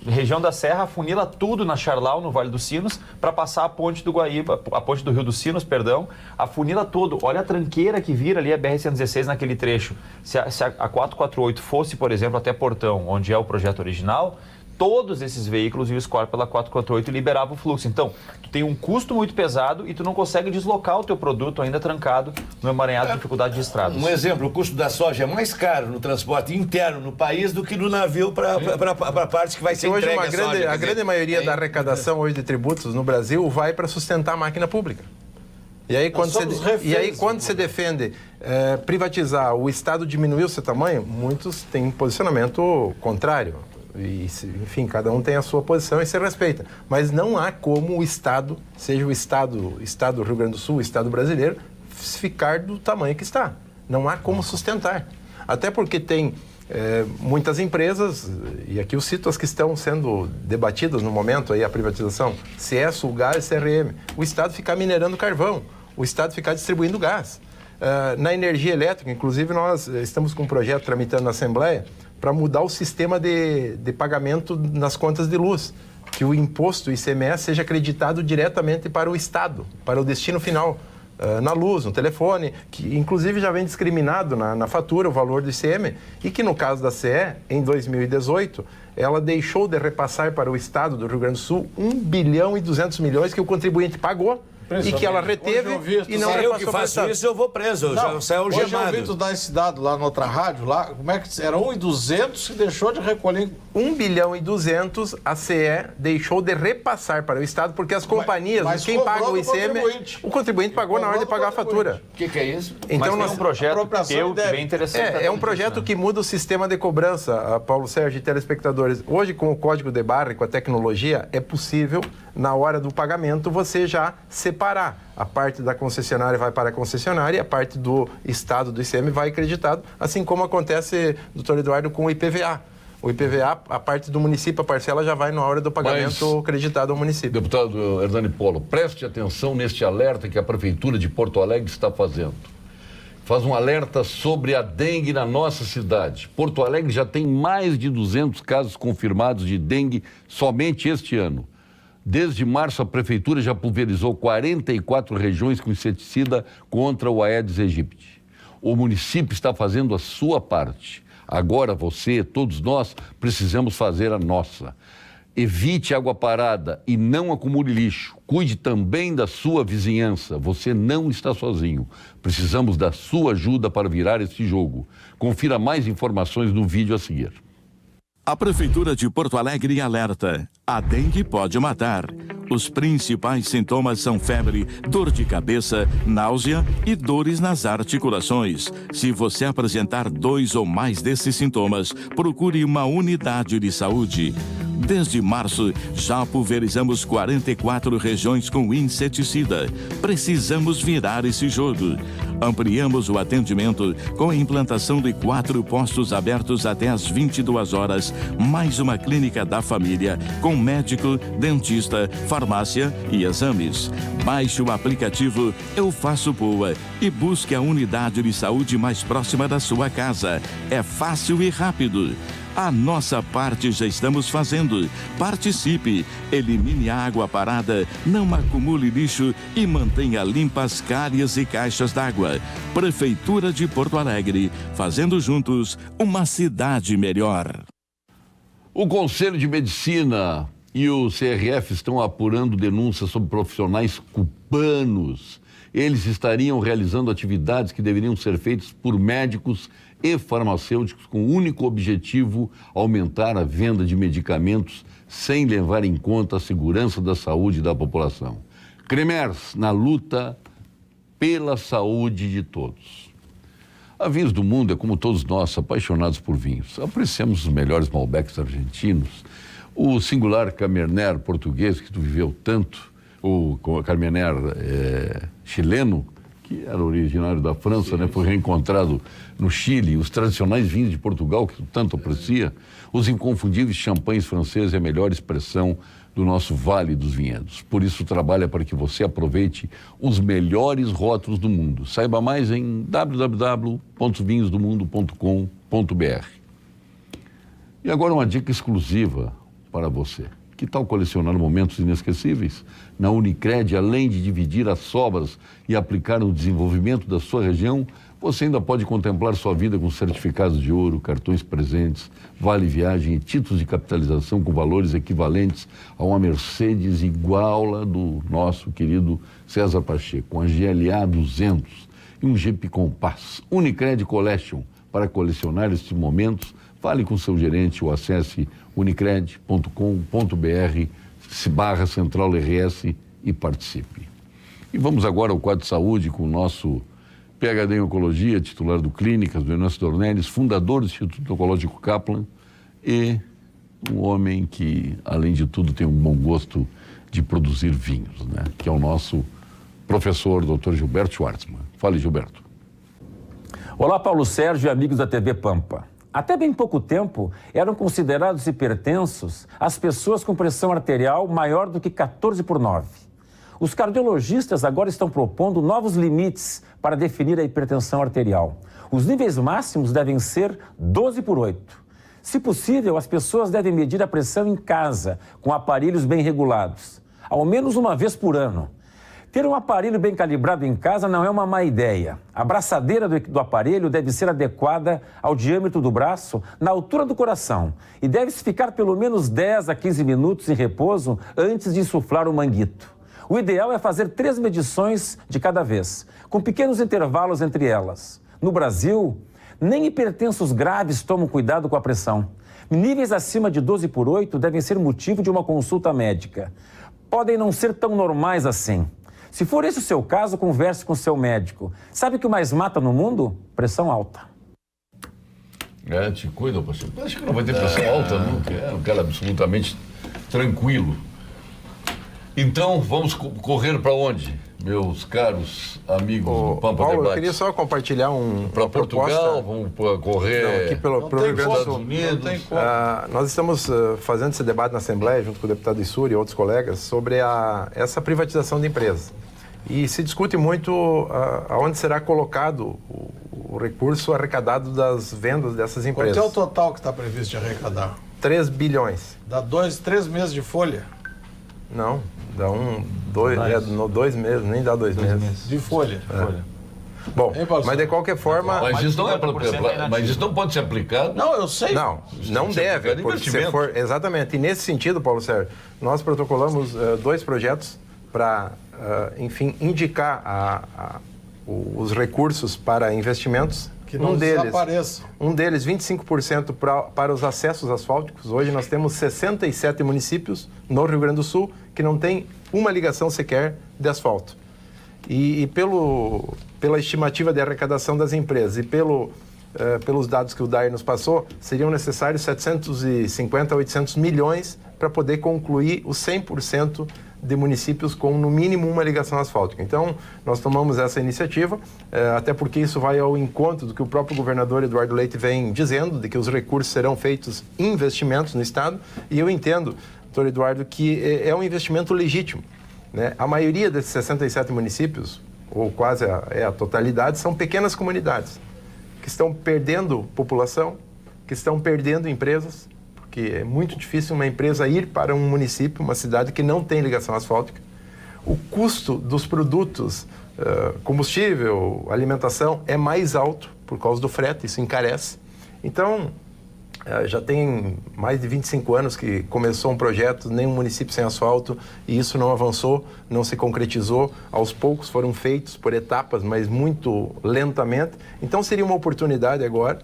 região da Serra, afunila tudo na Charlau, no Vale dos Sinos, para passar a ponte do Guaíba, a ponte do Rio dos Sinos, perdão, afunila tudo. Olha a tranqueira que vira ali a BR-116 naquele trecho. Se a 448 fosse, por exemplo, até Portão, onde é o projeto original, todos esses veículos iam escoar pela 448 e liberava o fluxo. Então, tu tem um custo muito pesado e tu não consegue deslocar o teu produto ainda trancado no emaranhado de dificuldade de estradas. Um exemplo, o custo da soja é mais caro no transporte interno no país do que no navio para a parte que vai ser Hoje entregue a soja. a grande maioria da arrecadação hoje de tributos no Brasil vai para sustentar a máquina pública. E aí, quando você defende privatizar, o Estado diminuir o seu tamanho, muitos têm posicionamento contrário. E, enfim, cada um tem a sua posição e se respeita. Mas não há como o Estado, seja o Estado do Rio Grande do Sul, o Estado brasileiro, ficar do tamanho que está. Não há como sustentar. Até porque tem muitas empresas, e aqui eu cito as que estão sendo debatidas no momento, aí, a privatização, CESO, Gás, CRM. O Estado ficar minerando carvão, o Estado ficar distribuindo gás. na energia elétrica. Inclusive, nós estamos com um projeto tramitando na Assembleia para mudar o sistema de pagamento nas contas de luz, que o imposto, o ICMS, seja acreditado diretamente para o Estado, para o destino final, na luz, no telefone, que inclusive já vem discriminado na fatura o valor do ICM, e que no caso da CE, em 2018, ela deixou de repassar para o Estado do Rio Grande do Sul 1 bilhão e 200 milhões que o contribuinte pagou e que ela reteve e não repassou. Eu que faço isso, eu vou preso, eu já saio algemado. Hoje eu ouvi tu dar esse dado lá na outra rádio, lá, como é que era 1.200 que deixou de recolher? 1 bilhão e 200 a CE deixou de repassar para o Estado, porque as companhias, quem paga o ICM, o contribuinte pagou na hora de pagar a fatura. O que é isso? Então, mas tem um projeto bem interessante. É um projeto que muda o sistema de cobrança, Paulo Sérgio e telespectadores. Hoje, com o código de barra e com a tecnologia, é possível, na hora do pagamento, você já separar. A parte da concessionária vai para a concessionária e a parte do Estado, do ICM, vai acreditado, assim como acontece, doutor Eduardo, com o IPVA. O IPVA, a parte do município, a parcela já vai na hora do pagamento acreditado ao município. Deputado Hernani Polo, preste atenção neste alerta que a Prefeitura de Porto Alegre está fazendo. Faz um alerta sobre a dengue na nossa cidade. Porto Alegre já tem mais de 200 casos confirmados de dengue somente este ano. Desde março, a Prefeitura já pulverizou 44 regiões com inseticida contra o Aedes aegypti. O município está fazendo a sua parte. Agora você, todos nós, precisamos fazer a nossa. Evite água parada e não acumule lixo. Cuide também da sua vizinhança. Você não está sozinho. Precisamos da sua ajuda para virar esse jogo. Confira mais informações no vídeo a seguir. A Prefeitura de Porto Alegre alerta: a dengue pode matar. Os principais sintomas são febre, dor de cabeça, náusea e dores nas articulações. Se você apresentar 2 ou mais desses sintomas, procure uma unidade de saúde. Desde março, já pulverizamos 44 regiões com inseticida. Precisamos virar esse jogo. Ampliamos o atendimento com a implantação de 4 postos abertos até às 22 horas, mais uma clínica da família, com médico, dentista, farmácia e exames. Baixe o aplicativo Eu Faço Boa e busque a unidade de saúde mais próxima da sua casa. É fácil e rápido. A nossa parte já estamos fazendo. Participe, elimine a água parada, não acumule lixo e mantenha limpas calhas e caixas d'água. Prefeitura de Porto Alegre, fazendo juntos uma cidade melhor. O Conselho de Medicina e o CRF estão apurando denúncias sobre profissionais cubanos. Eles estariam realizando atividades que deveriam ser feitas por médicos e farmacêuticos com o único objetivo aumentar a venda de medicamentos sem levar em conta a segurança da saúde da população. Cremers, na luta pela saúde de todos. A Vinhos do Mundo é como todos nós, apaixonados por vinhos. Apreciamos os melhores Malbecs argentinos, o singular Carmener português que tu viveu tanto, o Carmener chileno, que era originário da França, né? Foi reencontrado no Chile, os tradicionais vinhos de Portugal, que tu tanto aprecia, os inconfundíveis champanhes franceses é a melhor expressão do nosso Vale dos Vinhedos. Por isso, trabalha para que você aproveite os melhores rótulos do mundo. Saiba mais em www.vinhosdomundo.com.br. E agora uma dica exclusiva para você. Que tal colecionar momentos inesquecíveis? Na Unicred, além de dividir as sobras e aplicar no desenvolvimento da sua região, você ainda pode contemplar sua vida com certificados de ouro, cartões presentes, vale viagem e títulos de capitalização com valores equivalentes a uma Mercedes igual a do nosso querido César Pacheco, com a GLA 200 e um Jeep Compass. Unicred Collection, para colecionar estes momentos, fale com seu gerente ou acesse unicred.com.br/CentralRS e participe. E vamos agora ao quadro de saúde com o nosso PhD em Oncologia, titular do Clínicas, do Inácio Dornelles, fundador do Instituto Oncológico Kaplan e um homem que, além de tudo, tem um bom gosto de produzir vinhos, né? Que é o nosso professor, Dr. Gilberto Schwartzman. Fale, Gilberto. Olá, Paulo Sérgio e amigos da TV Pampa. Até bem pouco tempo, eram considerados hipertensos as pessoas com pressão arterial maior do que 14/9. Os cardiologistas agora estão propondo novos limites para definir a hipertensão arterial. Os níveis máximos devem ser 12/8. Se possível, as pessoas devem medir a pressão em casa, com aparelhos bem regulados, ao menos uma vez por ano. Ter um aparelho bem calibrado em casa não é uma má ideia. A braçadeira do aparelho deve ser adequada ao diâmetro do braço, na altura do coração, e deve-se ficar pelo menos 10 a 15 minutos em repouso antes de insuflar o manguito. O ideal é fazer 3 medições de cada vez, com pequenos intervalos entre elas. No Brasil, nem hipertensos graves tomam cuidado com a pressão. Níveis acima de 12/8 devem ser motivo de uma consulta médica. Podem não ser tão normais assim. Se for esse o seu caso, converse com seu médico. Sabe o que mais mata no mundo? Pressão alta. Te cuida, pastor. Acho que não vai ter pressão alta nunca. É um cara absolutamente tranquilo. Então, vamos correr para onde, meus caros amigos do Pampa Paulo, Debate? eu queria só compartilhar para Portugal, vamos correr não, aqui pelo Rio Grande do Sul. Unidos. Nós estamos fazendo esse debate na Assembleia, junto com o deputado Issuri e outros colegas, sobre essa privatização de empresas. E se discute muito aonde será colocado o recurso arrecadado das vendas dessas empresas. Quanto é o total que está previsto de arrecadar? 3 bilhões. Dá 3 meses de folha? Não, dá 2 meses, nem dá 2 meses. De folha. Bom, mas de qualquer forma... Mas isso não pode ser aplicado? Não, eu sei. Não deve, porque se for... Exatamente. E nesse sentido, Paulo Sérgio, nós protocolamos 2 projetos para, enfim, indicar os recursos para investimentos. Que não desapareçam. Um deles, 25% para os acessos asfálticos. Hoje nós temos 67 municípios no Rio Grande do Sul que não tem uma ligação sequer de asfalto. E pela estimativa de arrecadação das empresas e pelos dados que o DAER nos passou, seriam necessários 750 a 800 milhões para poder concluir os 100% de municípios com, no mínimo, uma ligação asfáltica. Então, nós tomamos essa iniciativa, até porque isso vai ao encontro do que o próprio governador Eduardo Leite vem dizendo, de que os recursos serão feitos em investimentos no Estado, e eu entendo, doutor Eduardo, que é um investimento legítimo, né? A maioria desses 67 municípios, ou quase a totalidade, são pequenas comunidades que estão perdendo população, que estão perdendo empresas, porque é muito difícil uma empresa ir para um município, uma cidade que não tem ligação asfáltica. O custo dos produtos, combustível, alimentação, é mais alto por causa do frete, isso encarece. Então, já tem mais de 25 anos que começou um projeto, nenhum município sem asfalto, e isso não avançou, não se concretizou. Aos poucos foram feitos por etapas, mas muito lentamente. Então, seria uma oportunidade agora,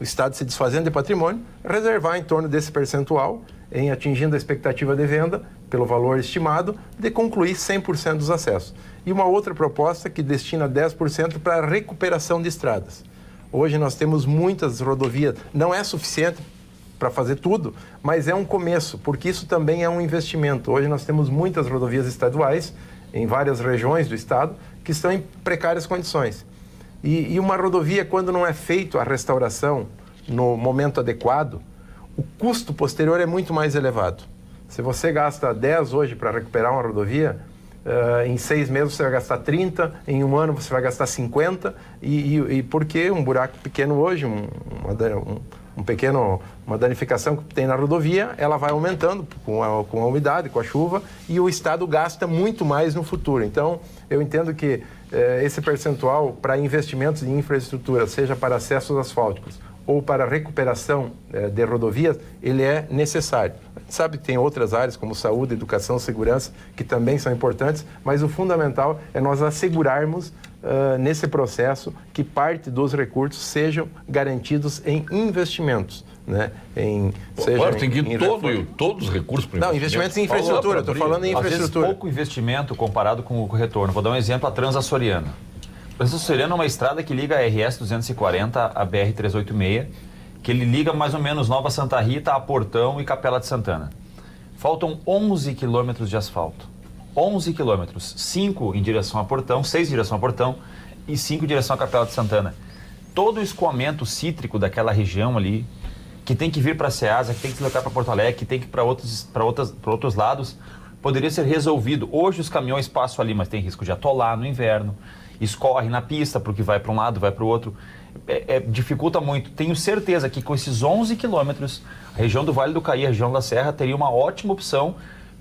o Estado se desfazendo de patrimônio, reservar em torno desse percentual, em atingindo a expectativa de venda, pelo valor estimado, de concluir 100% dos acessos. E uma outra proposta que destina 10% para a recuperação de estradas. Hoje nós temos muitas rodovias, não é suficiente para fazer tudo, mas é um começo, porque isso também é um investimento. Hoje nós temos muitas rodovias estaduais, em várias regiões do Estado, que estão em precárias condições. E uma rodovia, quando não é feita a restauração no momento adequado, o custo posterior é muito mais elevado. Se você gasta 10 hoje para recuperar uma rodovia, em 6 meses você vai gastar 30, em um ano você vai gastar 50, e porque um buraco pequeno hoje, uma danificação que tem na rodovia, ela vai aumentando com a umidade, com a chuva, e o Estado gasta muito mais no futuro. Então, eu entendo que esse percentual para investimentos em infraestrutura, seja para acessos asfálticos ou para recuperação de rodovias, ele é necessário. A gente sabe que tem outras áreas, como saúde, educação, segurança, que também são importantes, mas o fundamental é nós assegurarmos nesse processo que parte dos recursos sejam garantidos em investimentos, né? Claro, tem que ir todos os recursos para Não, investimentos em infraestrutura, estou falando em infraestrutura. Às vezes pouco investimento comparado com o retorno. Vou dar um exemplo, a Transaçoriana. A Transaçoriana é uma estrada que liga a RS 240 a BR 386, que ele liga mais ou menos Nova Santa Rita a Portão e Capela de Santana. Faltam 11 quilômetros de asfalto. 11 quilômetros, 5 em direção a Portão, 6 em direção a Portão e 5 em direção à Capela de Santana. Todo o escoamento cítrico daquela região ali, que tem que vir para a Ceasa, que tem que se deslocar para Porto Alegre, que tem que ir para outros lados, poderia ser resolvido. Hoje os caminhões passam ali, mas tem risco de atolar no inverno, escorre na pista porque vai para um lado, vai para o outro. Dificulta muito. Tenho certeza que com esses 11 quilômetros, a região do Vale do Caí, a região da Serra, teria uma ótima opção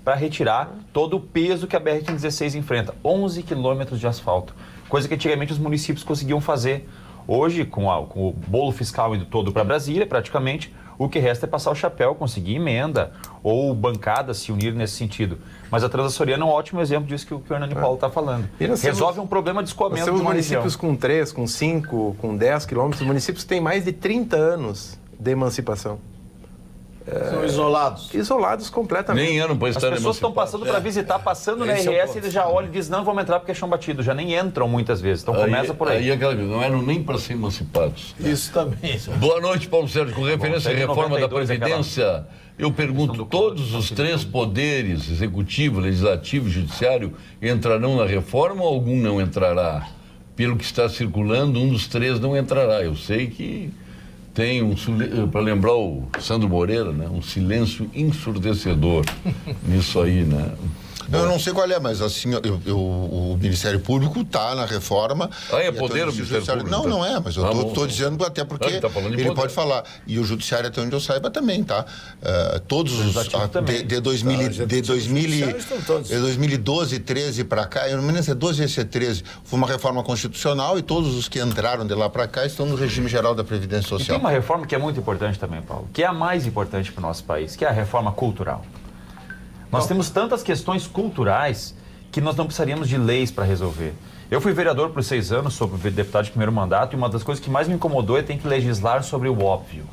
para retirar todo o peso que a BR-16 enfrenta. 11 quilômetros de asfalto, coisa que antigamente os municípios conseguiam fazer. Hoje, com o bolo fiscal indo todo para Brasília, praticamente, o que resta é passar o chapéu, conseguir emenda ou bancadas se unir nesse sentido. Mas a Transaçoriana é um ótimo exemplo disso que o Hernani Paulo está falando. Resolve um problema de escoamento de uma municípios região. com 3, com 5, com 10 quilômetros, municípios que têm mais de 30 anos de emancipação. São isolados. Isolados completamente. Nem ano para As estar pessoas estão passando para visitar, passando na Esse é o RS, ponto. eles já olham e dizem, não vamos entrar porque é chão batido. Já nem entram muitas vezes. Então começa por aí. Aí aquela coisa, não eram nem para ser emancipados. Isso também. Boa noite, Paulo Sérgio. Com referência à reforma da 92, Previdência, eu pergunto, todos os 3 poderes, executivo, legislativo e judiciário, entrarão na reforma ou algum não entrará? Pelo que está circulando, um dos 3 não entrará. Eu sei que tem para lembrar o Sandro Moreira, né, um silêncio ensurdecedor nisso aí, né? Eu não sei qual é, mas assim, o Ministério Público está na reforma. É poder o Ministério Público? Não, não é, mas eu estou dizendo até porque ele tá falando em ele poder. pode falar. E o Judiciário, até onde eu saiba, também, tá? Todos os... De 2012, 13 para cá, eu não me lembro se é 12 ou se é 13, foi uma reforma constitucional e todos os que entraram de lá para cá estão no regime geral da Previdência E Social. tem uma reforma que é muito importante também, Paulo, que é a mais importante para o nosso país, que é a reforma cultural. Nós temos tantas questões culturais que nós não precisaríamos de leis para resolver. Eu fui vereador por 6 anos, sou deputado de primeiro mandato, e uma das coisas que mais me incomodou é ter que legislar sobre o óbvio.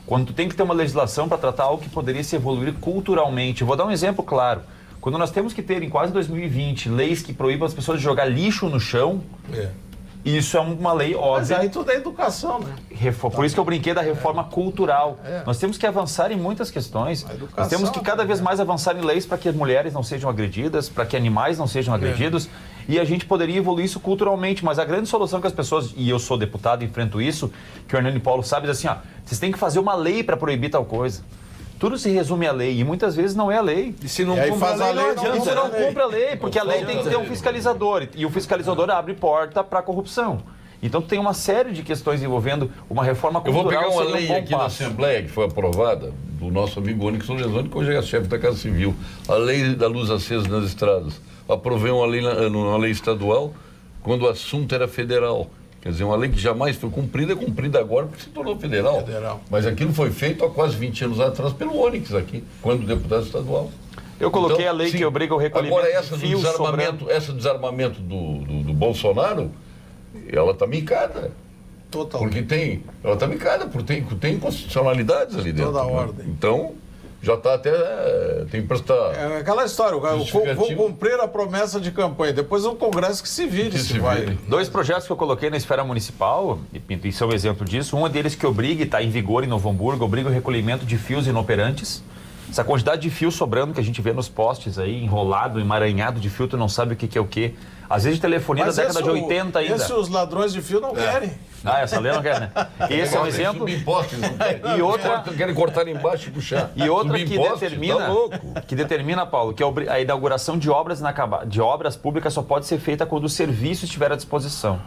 Quando tu tem que ter uma legislação para tratar algo que poderia se evoluir culturalmente. Eu vou dar um exemplo claro. Quando nós temos que ter, em quase 2020, leis que proíbam as pessoas de jogar lixo no chão, isso é uma lei óbvia. Mas aí tudo é educação, né? Por isso que eu brinquei da reforma cultural. Nós temos que avançar em muitas questões. Nós temos que cada vez mais avançar em leis para que as mulheres não sejam agredidas, para que animais não sejam agredidos. E a gente poderia evoluir isso culturalmente. Mas a grande solução que as pessoas, e eu sou deputado e enfrento isso, que o Hernani Paulo sabe, é assim, vocês têm que fazer uma lei para proibir tal coisa. Tudo se resume à lei, e muitas vezes não é a lei. E se não E aí cumpre faz a lei, não não adianta. Você não cumpre a lei, porque a lei tem que ter um fiscalizador. E o fiscalizador abre porta para a corrupção. Então tem uma série de questões envolvendo uma reforma Eu cultural. vou pegar uma seria um lei bom aqui na passo. Assembleia, que foi aprovada, do nosso amigo Onyx Lorenzoni, que hoje é chefe da Casa Civil. A lei da luz acesa nas estradas. Aprovei uma lei estadual quando o assunto era federal. Quer dizer, uma lei que jamais foi cumprida, é cumprida agora porque se tornou federal. Mas aquilo foi feito há quase 20 anos atrás pelo Onyx aqui, quando deputado estadual. Eu coloquei Então, a lei sim, que obriga o recolhimento agora essa de do fios desarmamento, essa do desarmamento do Bolsonaro, ela está micada. Totalmente. Porque ela está micada, porque tem inconstitucionalidades ali dentro. Toda a né? ordem. Então, já está até... tem que prestar... É aquela história, vou cumprir a promessa de campanha, depois é o Congresso que se vire se vai. 2 projetos que eu coloquei na esfera municipal, e são exemplo disso. Um deles que obriga, e está em vigor em Novo Hamburgo, obriga o recolhimento de fios inoperantes. Essa quantidade de fio sobrando que a gente vê nos postes aí, enrolado, emaranhado de fio, tu não sabe o que é o que. Às vezes de telefonia da década de 80 ainda. Esse os ladrões de fio não querem. Essa lei não quer, né? Esse é um exemplo. E outra... Querem cortar embaixo e puxar. E outra que determina... Tá louco. Que determina, Paulo, que a inauguração de obras públicas só pode ser feita quando o serviço estiver à disposição.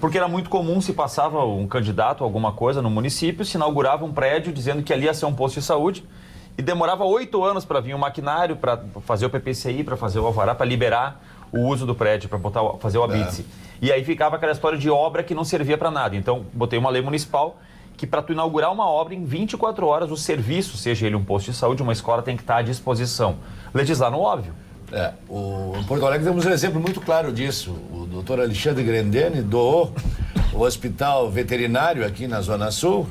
Porque era muito comum, se passava um candidato a alguma coisa no município, se inaugurava um prédio dizendo que ali ia ser um posto de saúde, e demorava 8 anos para vir um maquinário, para fazer o PPCI, para fazer o alvará, para liberar o uso do prédio, para fazer o habite-se. E aí ficava aquela história de obra que não servia para nada. Então, botei uma lei municipal que para tu inaugurar uma obra, em 24 horas, o serviço, seja ele um posto de saúde, uma escola, tem que estar à disposição. Legislar no óbvio. Em Porto Alegre temos um exemplo muito claro disso. O doutor Alexandre Grendene doou o hospital veterinário aqui na Zona Sul,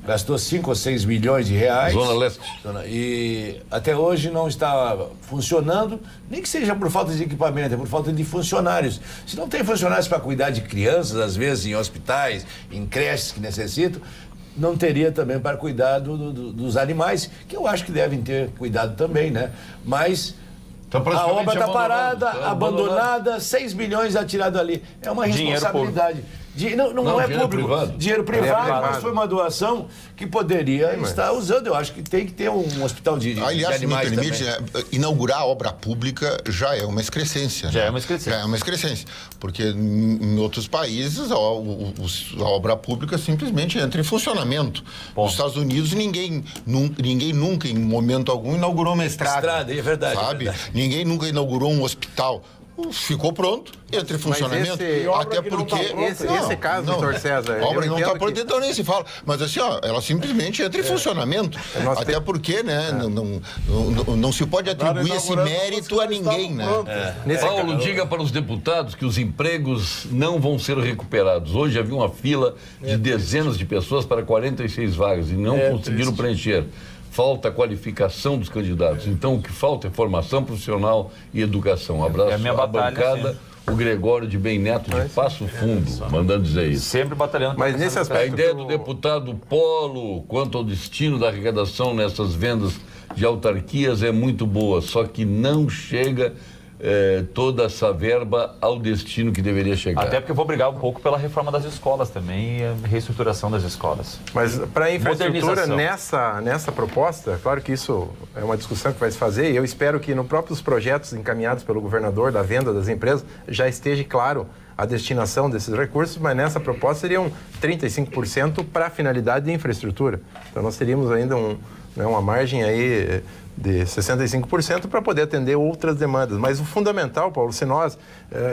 gastou 5 ou 6 milhões de reais. Zona Leste. E até hoje não está funcionando, nem que seja por falta de equipamento, é por falta de funcionários. Se não tem funcionários para cuidar de crianças, às vezes em hospitais, em creches que necessitam, não teria também para cuidar dos animais, que eu acho que devem ter cuidado também, né? Mas... a obra está parada, abandonada, 6 milhões atirado ali. É uma responsabilidade. Não é dinheiro público. privado. Dinheiro privado, privado. mas foi uma doação que poderia estar usando. Eu acho que tem que ter um hospital de Aliás, no animais limite, também. inaugurar a obra pública já é uma excrescência. Já né? é uma excrescência. Já é uma excrescência. Porque em outros países a obra pública simplesmente entra em funcionamento. Bom. Nos Estados Unidos ninguém nunca, em momento algum, inaugurou uma estrada. É verdade. Sabe? É verdade. Ninguém nunca inaugurou um hospital. Ficou pronto, entra em funcionamento. esse- Até porque. Esse caso, doutor César, A obra eu não entendo está pronta, então nem se fala. Mas assim, ó, ela simplesmente entra em funcionamento. Nós Até porque, né, não se pode atribuir esse inaugurando, mérito a ninguém, né? Paulo, diga para os deputados que os empregos não vão ser recuperados. Hoje havia uma fila de dezenas de pessoas para 46 vagas e não conseguiram preencher. Falta qualificação dos candidatos. Então, o que falta é formação profissional e educação. Um abraço É a minha à batalha, bancada, o Gregório de Bem Neto de Passo Fundo, mandando dizer isso. Sempre batalhando. Mas nesse A aspecto... ideia do deputado Polo quanto ao destino da arrecadação nessas vendas de autarquias é muito boa, só que não chega toda essa verba ao destino que deveria chegar. Até porque eu vou brigar um pouco pela reforma das escolas também e a reestruturação das escolas. Mas para a infraestrutura Modernização. nessa proposta, claro que isso é uma discussão que vai se fazer e eu espero que nos próprios projetos encaminhados pelo governador da venda das empresas já esteja claro a destinação desses recursos, mas nessa proposta seriam 35% para a finalidade de infraestrutura. Então nós teríamos ainda uma margem aí de 65% para poder atender outras demandas. Mas o fundamental, Paulo, se nós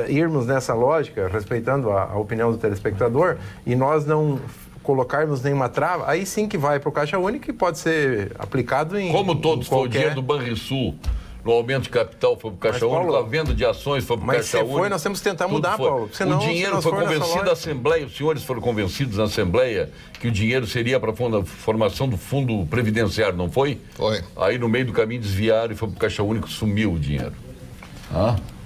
irmos nessa lógica, respeitando a opinião do telespectador, e nós não colocarmos nenhuma trava, aí sim que vai para o Caixa Único e pode ser aplicado em Como todos, em foi o qualquer... dinheiro do Banrisul. No aumento de capital foi para o Caixa Único, a venda de ações foi para o Caixa Único. Mas se foi, nós temos que tentar Tudo mudar, foi. Paulo. Senão, o dinheiro foi convencido na Assembleia, os senhores foram convencidos na Assembleia que o dinheiro seria para a formação do fundo previdenciário, não foi? Foi. Aí no meio do caminho desviaram e foi para o Caixa Único, sumiu o dinheiro.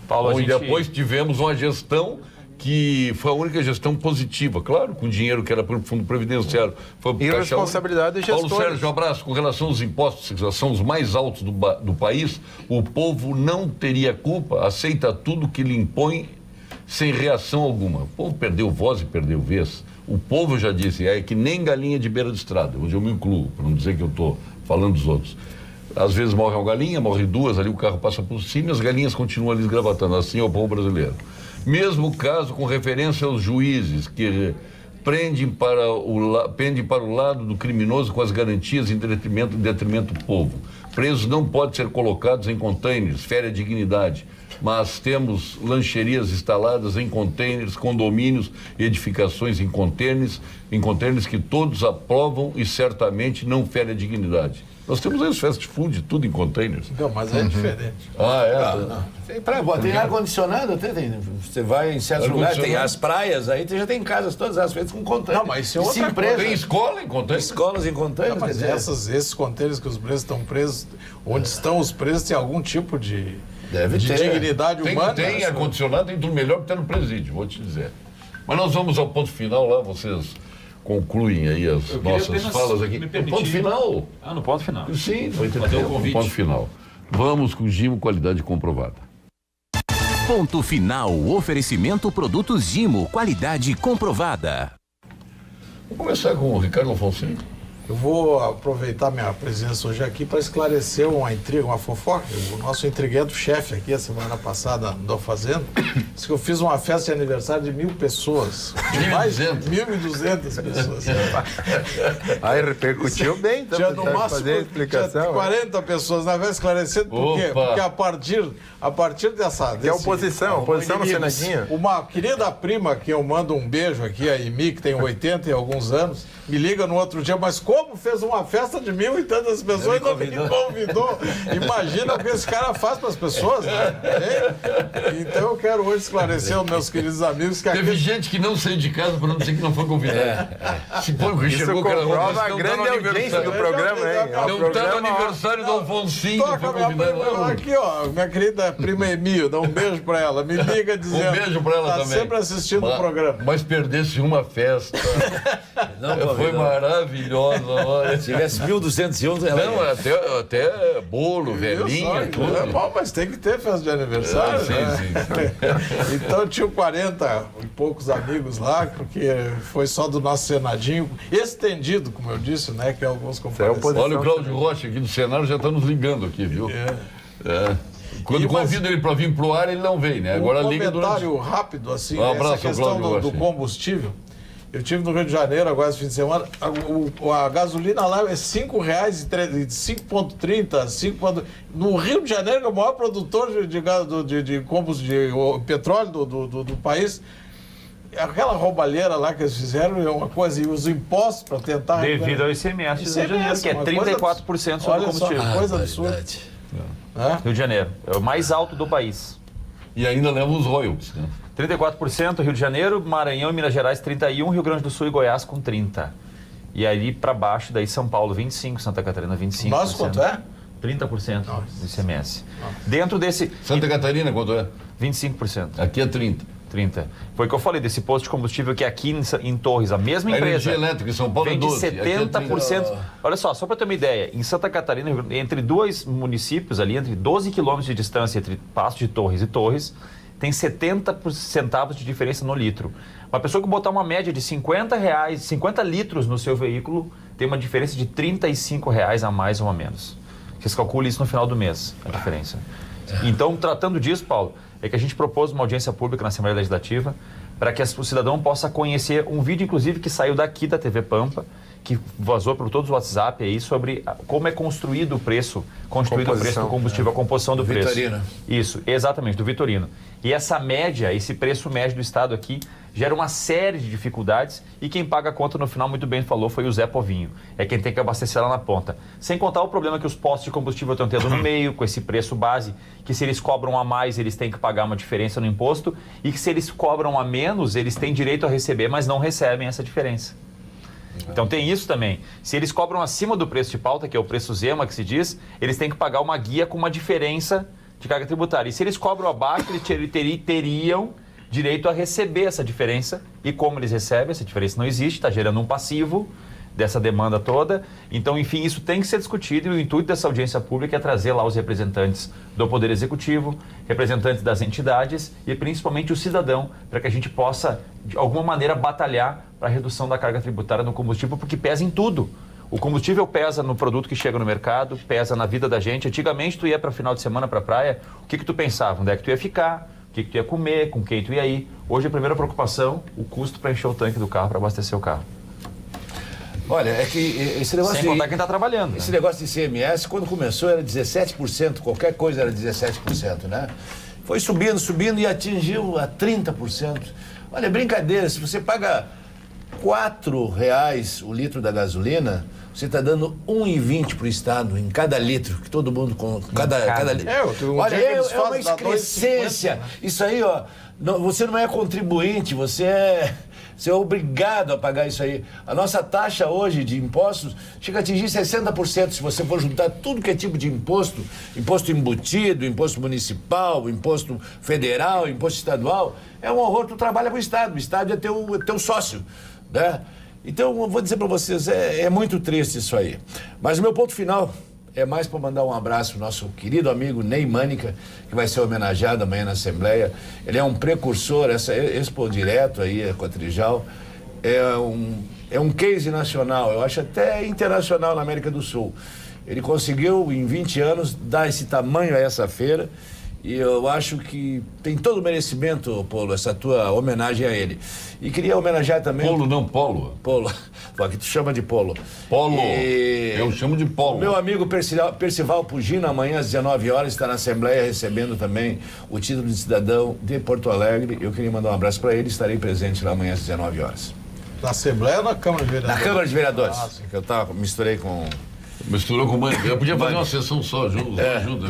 Paulo, E depois tivemos uma gestão que foi a única gestão positiva, claro, com o dinheiro que era para o fundo previdenciário. Foi para o E Caixa responsabilidade Único. de gestores. Paulo Sérgio, um abraço. Com relação aos impostos, que são os mais altos do país, o povo não teria culpa, aceita tudo que lhe impõe sem reação alguma. O povo perdeu voz e perdeu vez. O povo já disse, é que nem galinha de beira de estrada. Hoje eu me incluo, para não dizer que eu estou falando dos outros. Às vezes morre uma galinha, morre duas, ali o carro passa por cima e as galinhas continuam ali esgravatando. Assim é o povo brasileiro. Mesmo caso com referência aos juízes, que pendem para o lado do criminoso com as garantias em detrimento do povo. Presos não podem ser colocados em containers, fere a dignidade. Mas temos lancherias instaladas em containers, condomínios, edificações em containers que todos aprovam e certamente não fere a dignidade. Nós temos aí os fast food, tudo em containers. Não, mas é diferente. Tem ar-condicionado até, você vai em certos lugares, tem as praias, aí já tem casas todas as feitas com containers. Não, mas isso é outra coisa. empresa. Tem escola em containers? Escolas em containers. Não, mas quer dizer, esses contêineres que os presos estão presos, onde estão os presos, tem algum tipo de Deve ter. dignidade humana. Tem ar-condicionado, tem tudo melhor que está no presídio, vou te dizer. Mas nós vamos ao ponto final lá, vocês concluem aí as nossas falas aqui. No ponto final? No ponto final. Sim, vai ter tempo. No ponto final. Vamos com Gimo, qualidade comprovada. Ponto final. Oferecimento produtos Gimo, qualidade comprovada. Vamos começar com o Ricardo Alfonsini. Eu vou aproveitar minha presença hoje aqui para esclarecer uma intriga, uma fofoca. O nosso intriguento-chefe aqui, a semana passada, andou fazendo, disse que eu fiz uma festa de aniversário de 1.000 pessoas. De mais de 1.200 pessoas. Aí repercutiu bem, então Tinha no para máximo fazer a explicação. tinha 40 pessoas na vez, esclarecendo por quê? Opa. Porque a partir dessa... Que é oposição no Senadinho. Uma querida prima que eu mando um beijo aqui, a Imi, que tem 80 e alguns anos, me liga no outro dia, mas como fez uma festa de 1.000 e tantas pessoas e não me convidou? Imagina o que esse cara faz para as pessoas, né? Hein? Então eu quero hoje esclarecer aos meus queridos amigos que Teve gente que não saiu de casa para não dizer que não foi convidado. Se põe que Isso chegou aquela comprova a grande audiência do programa, hein? Não está no aniversário do Alfonsinho, não foi Toca minha convidado. prima, aqui, ó, minha querida prima Emil, dá um beijo pra ela. Me liga dizendo. Um beijo para ela tá também. sempre assistindo o programa. Mas perdesse uma festa. não Foi convidou. maravilhosa. Se tivesse 1.211, ela Não, até bolo, velhinha, tudo. É bom, mas tem que ter festa de aniversário, Sim. Então tinha 40 e poucos amigos lá, porque foi só do nosso Senadinho, estendido, como eu disse, né, que alguns compareceram. Olha o Cláudio Rocha aqui do Senado já está nos ligando aqui, viu? Quando convida ele para vir pro ar, ele não vem, né? Agora liga durante... comentário rápido, assim, abraço, essa questão do combustível. Eu estive no Rio de Janeiro agora esse fim de semana, a gasolina lá é R$ 5,30, no Rio de Janeiro, que é o maior produtor de combustível, de petróleo do país. Aquela roubalheira lá que eles fizeram é uma coisa, e os impostos para tentar... Devido ao ICMS do Rio de Janeiro, que é 34% sobre o combustível. Olha só, coisa absurda. Rio de Janeiro, é o mais alto do país. E ainda leva os royalties, né? 34% Rio de Janeiro, Maranhão e Minas Gerais 31%, Rio Grande do Sul e Goiás com 30%. E aí para baixo, daí São Paulo 25%, Santa Catarina 25%. Nossa, quanto é? 30% do ICMS. Dentro desse... Santa Catarina, quanto é? 25%. Aqui é 30%. Foi o que eu falei desse posto de combustível que aqui em Torres, a mesma empresa... energia elétrica em São Paulo é 12%. Vende 70%. Olha só para ter uma ideia, em Santa Catarina, entre dois municípios ali, entre 12 quilômetros de distância entre Passo de Torres e Torres, tem 70 centavos de diferença no litro. Uma pessoa que botar uma média de R$50, 50 litros no seu veículo, tem uma diferença de R$35 a mais ou a menos. Vocês calculam isso no final do mês, a diferença. Então, tratando disso, Paulo, é que a gente propôs uma audiência pública na Assembleia Legislativa para que o cidadão possa conhecer um vídeo, inclusive, que saiu daqui da TV Pampa, que vazou por todos os WhatsApp aí, sobre como é construído o preço, do combustível, a composição do preço. Vitorino. Isso, exatamente, do Vitorino. E essa média, esse preço médio do Estado aqui, gera uma série de dificuldades e quem paga a conta no final, muito bem falou, foi o Zé Povinho. É quem tem que abastecer lá na ponta. Sem contar o problema que os postos de combustível estão tendo no meio, com esse preço base, que se eles cobram a mais, eles têm que pagar uma diferença no imposto, e que se eles cobram a menos, eles têm direito a receber, mas não recebem essa diferença. Então tem isso também. Se eles cobram acima do preço de pauta, que é o preço Zema que se diz, eles têm que pagar uma guia com uma diferença de carga tributária. E se eles cobram abaixo, eles teriam direito a receber essa diferença. E como eles recebem, essa diferença não existe, está gerando um passivo dessa demanda toda. Então, enfim, isso tem que ser discutido e o intuito dessa audiência pública é trazer lá os representantes do Poder Executivo, representantes das entidades e principalmente o cidadão, para que a gente possa, de alguma maneira, batalhar para a redução da carga tributária no combustível, porque pesa em tudo. O combustível pesa no produto que chega no mercado, pesa na vida da gente. Antigamente, tu ia para final de semana para a praia, o que tu pensava? Onde é que tu ia ficar? O que tu ia comer? Com quem tu ia ir? Hoje, a primeira preocupação, o custo para encher o tanque do carro, para abastecer o carro. Olha, é que esse negócio sem contar quem está trabalhando. Esse negócio de ICMS, quando começou, era 17%, qualquer coisa era 17%, né? Foi subindo e atingiu a 30%. Olha, brincadeira, se você paga R$4 o litro da gasolina, você está dando R$1,20 para o Estado em cada litro, que todo mundo... Cada litro. Olha, é uma excrescência. Isso aí, ó, você não é contribuinte, você é obrigado a pagar isso aí. A nossa taxa hoje de impostos chega a atingir 60%. Se você for juntar tudo que é tipo de imposto, imposto embutido, imposto municipal, imposto federal, imposto estadual, é um horror. Tu trabalha com o Estado é teu sócio, né? Então, eu vou dizer para vocês, é muito triste isso aí. Mas o meu ponto final é mais para mandar um abraço ao nosso querido amigo Ney Mânica, que vai ser homenageado amanhã na Assembleia. Ele é um precursor, essa Expo Direto aí, a Cotrijal, é um case nacional, eu acho até internacional na América do Sul. Ele conseguiu, em 20 anos, dar esse tamanho a essa feira. E eu acho que tem todo o merecimento, Paulo, essa tua homenagem a ele. E queria homenagear também... Polo, não Polo. Polo. Aqui tu chama de Polo. Polo. Eu chamo de Polo. Meu amigo Percival Pugino, amanhã às 19 horas, está na Assembleia recebendo também o título de cidadão de Porto Alegre. Eu queria mandar um abraço para ele, estarei presente lá amanhã às 19 horas. Na Assembleia ou na Câmara de Vereadores? Na Câmara de Vereadores, que eu misturei com... Misturou com o Mãe. Eu podia fazer uma sessão só junto,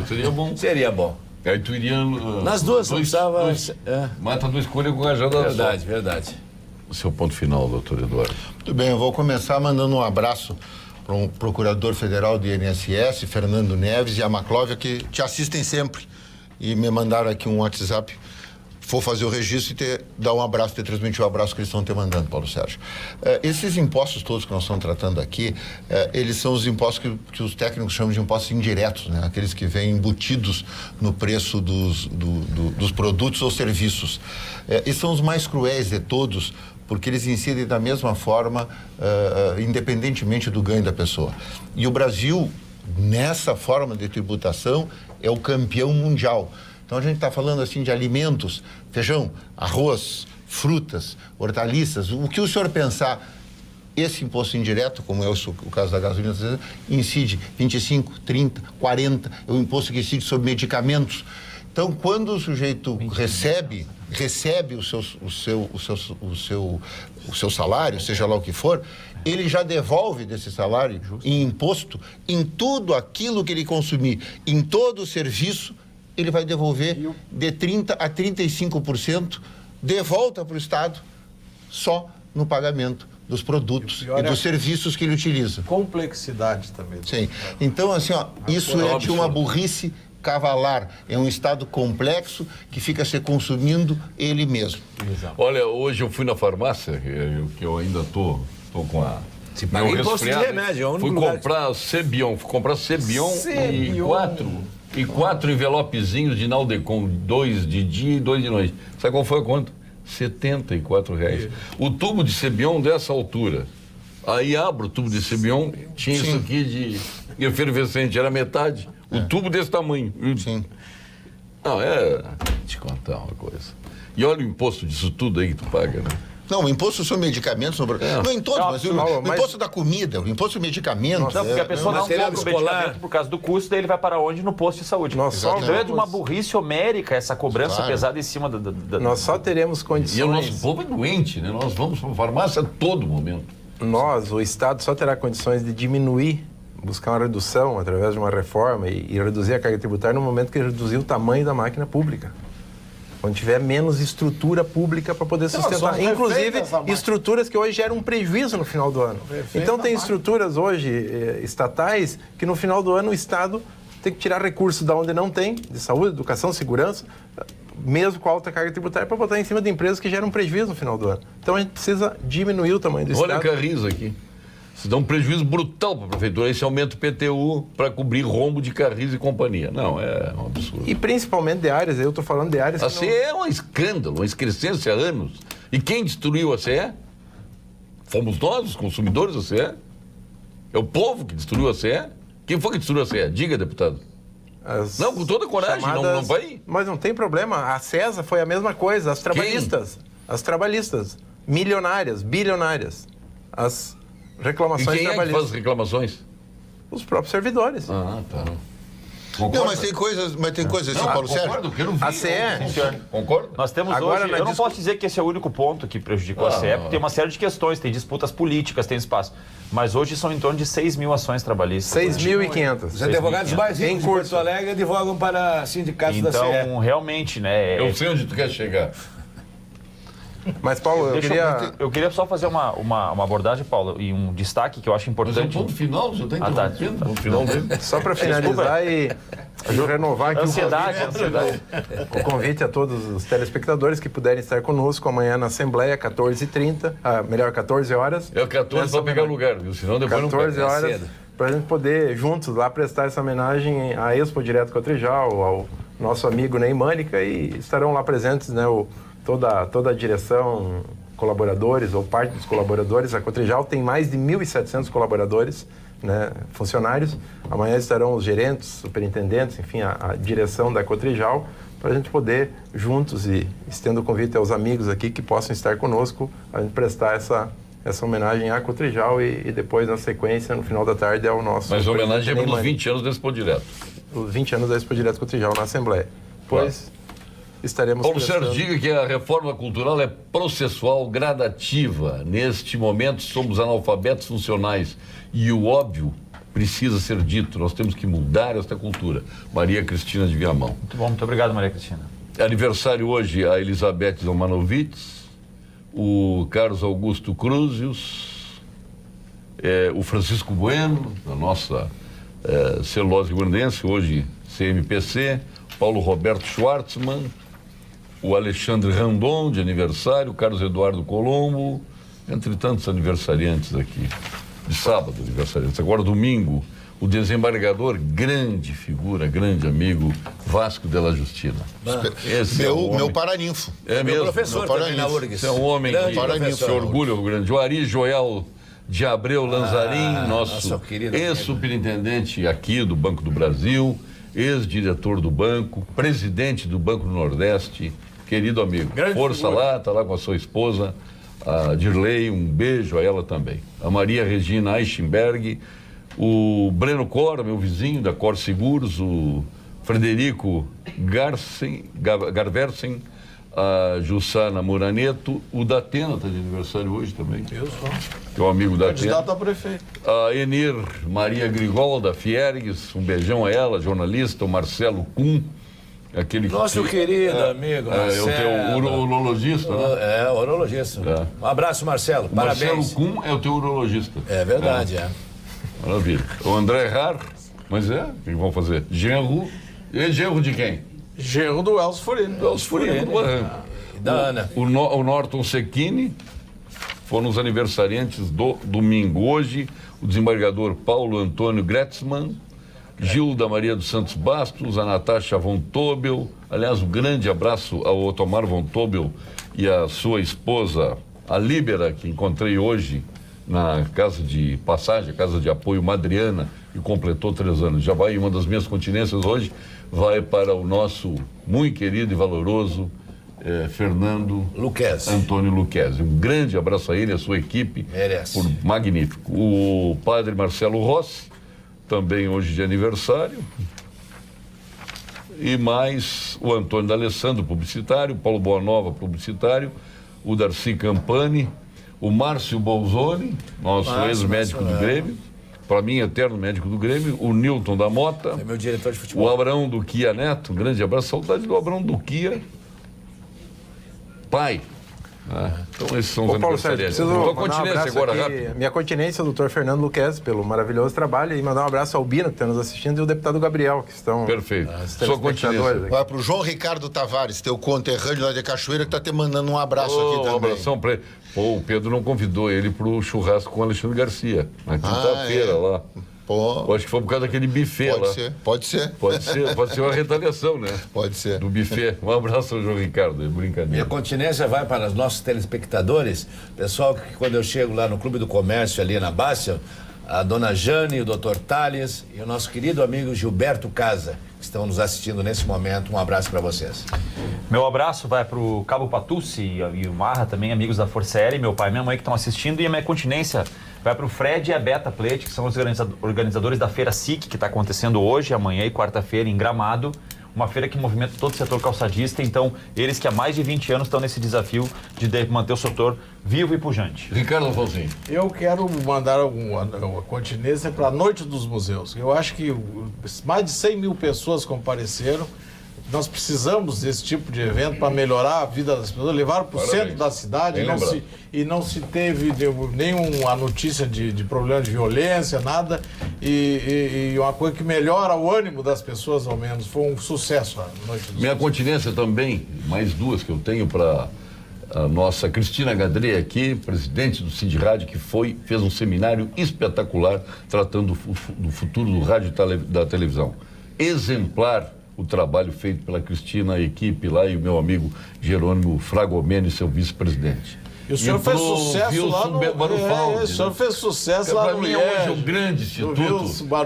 seria bom. Seria bom. Aí tu iria... Nas duas, não precisava... Mata tua escolha com a rajada só. Verdade. O seu ponto final, doutor Eduardo. Muito bem, eu vou começar mandando um abraço para o Procurador Federal do INSS, Fernando Neves, e a Maclóvia, que te assistem sempre. E me mandaram aqui um WhatsApp for fazer o registro e dar um abraço, transmitir o abraço que eles estão te mandando, Paulo Sérgio. Esses impostos todos que nós estamos tratando aqui, eles são os impostos que os técnicos chamam de impostos indiretos, né? Aqueles que vêm embutidos no preço dos produtos ou serviços. E são os mais cruéis de todos, porque eles incidem da mesma forma, independentemente do ganho da pessoa. E o Brasil, nessa forma de tributação, é o campeão mundial. Então, a gente está falando assim de alimentos, feijão, arroz, frutas, hortaliças. O que o senhor pensar, esse imposto indireto, como é o caso da gasolina, incide 25, 30, 40, é o imposto que incide sobre medicamentos. Então, quando o sujeito recebe o seu salário, seja lá o que for, ele já devolve desse salário em imposto, em tudo aquilo que ele consumir, em todo o serviço, ele vai devolver de 30% a 35% de volta para o Estado, só no pagamento dos produtos e dos serviços que ele utiliza. Complexidade também. Sim. Então, assim, isso é de uma burrice cavalar. É um Estado complexo que fica se consumindo ele mesmo. Exato. Olha, hoje eu fui na farmácia, que eu ainda tô com a... Se paga imposto de remédio, é o único fui lugar comprar Cebion, e 4 envelopezinhos de Naldecon, 2 de dia e 2 de noite. Sabe qual foi a conta? R$74. O tubo de Cebion dessa altura. Aí abro o tubo de Cebion, tinha isso aqui de efervescente, era metade. O tubo desse tamanho. Sim. Não, te contar uma coisa. E olha o imposto disso tudo aí que tu paga, né? Não, o imposto sobre medicamentos, não em todos, o imposto da comida, o imposto sobre medicamentos. Não, porque a pessoa não compra o medicamento por causa do custo, daí ele vai para onde? No posto de saúde. Então é de uma burrice homérica essa cobrança pesada em cima da... Nós só teremos condições... E o nosso povo é doente, né? Nós vamos para a farmácia a todo momento. O Estado, só terá condições de diminuir, buscar uma redução através de uma reforma e reduzir a carga tributária no momento que reduzir o tamanho da máquina pública. Quando tiver menos estrutura pública para poder sustentar. Inclusive, estruturas que hoje geram um prejuízo no final do ano. Então, tem estruturas hoje estatais que no final do ano o Estado tem que tirar recursos da onde não tem, de saúde, educação, segurança, mesmo com alta carga tributária, para botar em cima de empresas que geram prejuízo no final do ano. Então, a gente precisa diminuir o tamanho do Estado. Olha a Carris aqui. Isso dá um prejuízo brutal para a prefeitura. Esse aumenta o PTU para cobrir rombo de Carris e companhia. Não, é um absurdo. E principalmente de áreas, eu estou falando de áreas que CE é um escândalo, uma excrescência há anos. E quem destruiu a CE? Fomos nós, os consumidores da CE? É o povo que destruiu a CE? Quem foi que destruiu a CE? Diga, deputado. Não, com toda coragem, não vai. Mas não tem problema. A CESA foi a mesma coisa. As trabalhistas. Quem? As trabalhistas. Milionárias, bilionárias. As reclamações trabalhistas. E quem é que faz as reclamações? Os próprios servidores. Ah, tá. Concordo. Não, mas tem coisas assim, Paulo Sérgio. Concordo, que eu não vi. A CE. Concordo? Nós temos agora, hoje, eu não posso dizer que esse é o único ponto que prejudicou a CE, porque tem uma série de questões, tem disputas políticas, tem espaço. Mas hoje são em torno de 6 mil ações trabalhistas. 6.500. Os advogados mais ricos de Porto Alegre advogam para sindicatos da CE. Então, realmente, né... Eu sei onde tu quer chegar. Mas, Paulo, eu queria só fazer uma abordagem, Paulo, e um destaque que eu acho importante. Mas é um ponto final, já está interrompendo. No final dele. Só para finalizar e renovar aqui o convite a todos os telespectadores que puderem estar conosco amanhã na Assembleia, 14h30, melhor, 14 horas. É o 14 para pegar lugar, viu? Senão depois 14 não horas, para a gente poder, juntos, lá prestar essa homenagem à Expo Direto Cotrijal, ao nosso amigo Ney Mânica, e estarão lá presentes, né, toda a direção, colaboradores ou parte dos colaboradores. A Cotrijal tem mais de 1.700 colaboradores, né, funcionários. Amanhã estarão os gerentes, superintendentes, enfim, a direção da Cotrijal, para a gente poder, juntos, e estendo o convite aos amigos aqui que possam estar conosco, a gente prestar essa homenagem à Cotrijal e depois, na sequência, no final da tarde, ao nosso... Mas a homenagem é pelos 20 anos da Expo Direto. Os 20 anos da Expo Direto Cotrijal na Assembleia. Pois... estaremos... Paulo Sérgio, diga que a reforma cultural é processual, gradativa. Neste momento somos analfabetos funcionais e o óbvio precisa ser dito. Nós temos que mudar esta cultura. Maria Cristina de Viamão. Muito bom, muito obrigado, Maria Cristina. Aniversário hoje a Elizabeth Zomanovitz, o Carlos Augusto Cruzius, o Francisco Bueno, da nossa celulose guandense, hoje CMPC, Paulo Roberto Schwartzman, o Alexandre Randon, de aniversário, o Carlos Eduardo Colombo, entre tantos aniversariantes aqui. De sábado, aniversariantes. Agora, domingo, o desembargador, grande figura, grande amigo, Vasco de la Justina. Esse meu paraninfo. É mesmo. Meu professor também na URGS. Esse é um homem que se orgulha o grande. O Ari Joel de Abreu Lanzarin, nosso ex-superintendente aqui do Banco do Brasil, ex-diretor do banco, presidente do Banco do Nordeste, querido amigo. Grande Força figura. lá, está lá com a sua esposa, a Dirley, um beijo a ela também. A Maria Regina Eichenberg, o Breno Cor, meu vizinho da Cor Seguros, o Frederico Garversen, a Jussana Muraneto, o Datena está de aniversário hoje também. Eu sou. Que é um amigo da Datena. Candidato a prefeito. A Enir Maria Grigol, da Fiergues, um beijão a ela, jornalista, o Marcelo Kuhn, aquele Nosso querido amigo Marcelo. É o teu urologista, né? É, urologista. É. Um abraço, Marcelo. Parabéns. Marcelo Kuhn é o teu urologista. É verdade, é. Maravilha. O André Rar, mas o que vão fazer? Genro. E genro de quem? Genro do Elcio Furino. Do Elcio Furino, do Barranco. Da Ana. O Norton Secchini foram os aniversariantes do domingo. Hoje, o desembargador Paulo Antônio Gretzmann, Gilda Maria dos Santos Bastos, a Natasha von Tobel. Aliás, um grande abraço ao Otomar von Tobel e a sua esposa, a Líbera, que encontrei hoje na Casa de Passagem, a Casa de Apoio Madriana, e completou 3 anos. Já vai, uma das minhas continências hoje, vai para o nosso muito querido e valoroso Fernando Luquezzi. Antônio Luquezzi. Um grande abraço a ele e a sua equipe. Merece. Por magnífico. O padre Marcelo Rossi, também hoje de aniversário. E mais o Antônio D'Alessandro, publicitário, Paulo Boanova, publicitário, o Darcy Campani, o Márcio Bolzoni, nosso ex-médico do Grêmio, para mim, eterno médico do Grêmio, o Nilton da Mota, É meu diretor de futebol. o Abraão Duquia Neto, um grande abraço, saudade do Abraão Duquia, pai. Então esses são os Ô, Paulo Sérgio, aniversariantes. preciso Tua mandar um continência abraço agora, aqui, rápido. minha continência, doutor Fernando Luquezzi, pelo maravilhoso trabalho, e mandar um abraço ao Bino, que está nos assistindo, e o deputado Gabriel, que estão... Perfeito. Sua telespectadores continência. aqui. Vai pro João Ricardo Tavares, teu conterrâneo lá de Cachoeira, que tá te mandando um abraço aqui também. Um abração para ele. Pô, o Pedro não convidou ele pro churrasco com o Alexandre Garcia, na quinta-feira lá. Pô, Eu acho que foi por causa daquele buffet lá. pode ser. Pode ser uma retaliação, né? Pode ser. Do buffet. Um abraço ao João Ricardo, é Minha brincadeira. continência vai para os nossos telespectadores. Pessoal, que quando eu chego lá no Clube do Comércio, ali na Bácia, a dona Jane, o doutor Tales e o nosso querido amigo Gilberto Casa, que estão nos assistindo nesse momento. Um abraço para vocês. Meu abraço vai para o Cabo Patucci e o Marra também, amigos da Força Aérea, meu pai e minha mãe que estão assistindo. E a minha continência vai para o Fred e a Beta Plate, que são os organizadores da Feira SIC, que está acontecendo hoje, amanhã e quarta-feira em Gramado. Uma feira que movimenta todo o setor calçadista. Então, eles que há mais de 20 anos estão nesse desafio de manter o setor vivo e pujante. Ricardo Alfonsinho. Eu quero mandar uma continência para a Noite dos Museus. Eu acho que mais de 100 mil pessoas compareceram. Nós precisamos desse tipo de evento para melhorar a vida das pessoas, levar para o centro da cidade e não se teve nenhuma notícia de problema de violência, nada, e uma coisa que melhora o ânimo das pessoas, ao menos. Foi um sucesso a Noite dos Minha continência também, mais duas que eu tenho para a nossa Cristina Gadrei aqui, presidente do Sindirádio, que fez um seminário espetacular tratando do futuro do rádio e da televisão. Exemplar o trabalho feito pela Cristina, a equipe lá e o meu amigo Jerônimo Fragomeni, seu vice-presidente. E o senhor fez sucesso lá no... O senhor fez sucesso lá no IEJ. Para mim, hoje,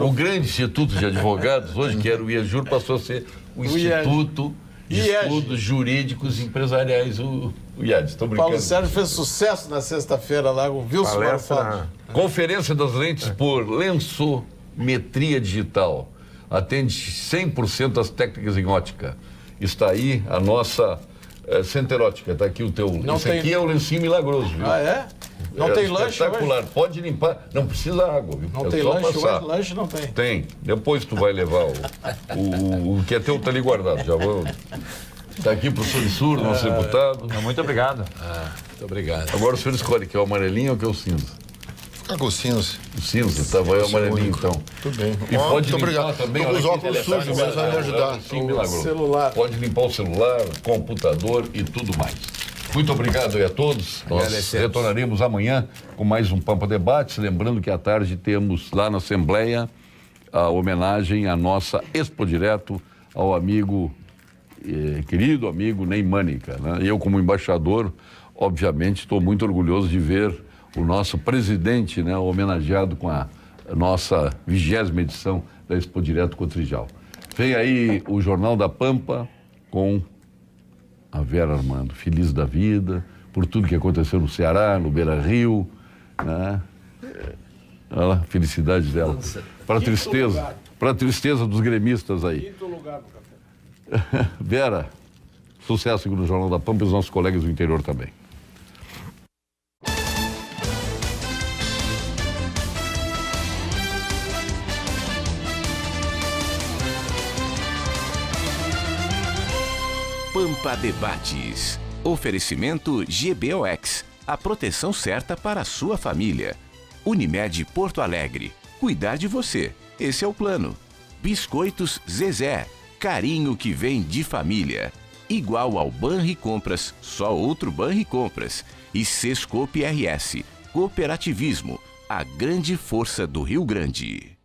o grande instituto de advogados, hoje que era o IEJUR, passou a ser o Instituto de Estudos Jurídicos Empresariais, o IED. Estou brincando. Paulo Sérgio fez sucesso na sexta-feira lá, o Wilson Marufado. Conferência das lentes por lensometria digital. Atende 100% as técnicas em ótica. Está aí a nossa Center Ótica. Está aqui o teu... Esse aqui é o lencinho milagroso, viu? Ah, é? Não tem lanche espetacular. Pode limpar. Não precisa água, viu? Não tem lanche hoje? Lanche não tem. Tem. Depois tu vai levar o que é teu, tá ali guardado. Já vou... Está aqui o professor Issur, nosso deputado. Muito obrigado. Muito obrigado. Agora o senhor escolhe que é o amarelinho ou que é o cinza. Tá com cinza. Cinza, tá, vai amarelinho então. Tudo bem. E Ó, pode muito limpar obrigado. também. Tô com olha os aqui, óculos telefone, sujos, mas vai me ajudar. Sim, milagro. Celular. Pode limpar o celular, computador e tudo mais. Muito obrigado aí a todos. Nós Agradecemos. retornaremos amanhã com mais um Pampa Debates. Lembrando que à tarde temos lá na Assembleia a homenagem à nossa Expo Direto, ao amigo, querido amigo Ney Mânica, né? Eu, como embaixador, obviamente, estou muito orgulhoso de ver o nosso presidente, né, homenageado com a nossa 20ª edição da Expo Direto Cotrijal. Vem aí o Jornal da Pampa com a Vera Armando, feliz da vida, por tudo que aconteceu no Ceará, no Beira-Rio, né? Olha lá, a felicidade dela. Para tristeza dos gremistas aí. Quinto lugar no café. Vera, sucesso no Jornal da Pampa e os nossos colegas do interior também. Pampa Debates. Oferecimento GBOX. A proteção certa para a sua família. Unimed Porto Alegre. Cuidar de você. Esse é o plano. Biscoitos Zezé. Carinho que vem de família. Igual ao Banricompras, só outro Banricompras. E Sescope RS. Cooperativismo. A grande força do Rio Grande.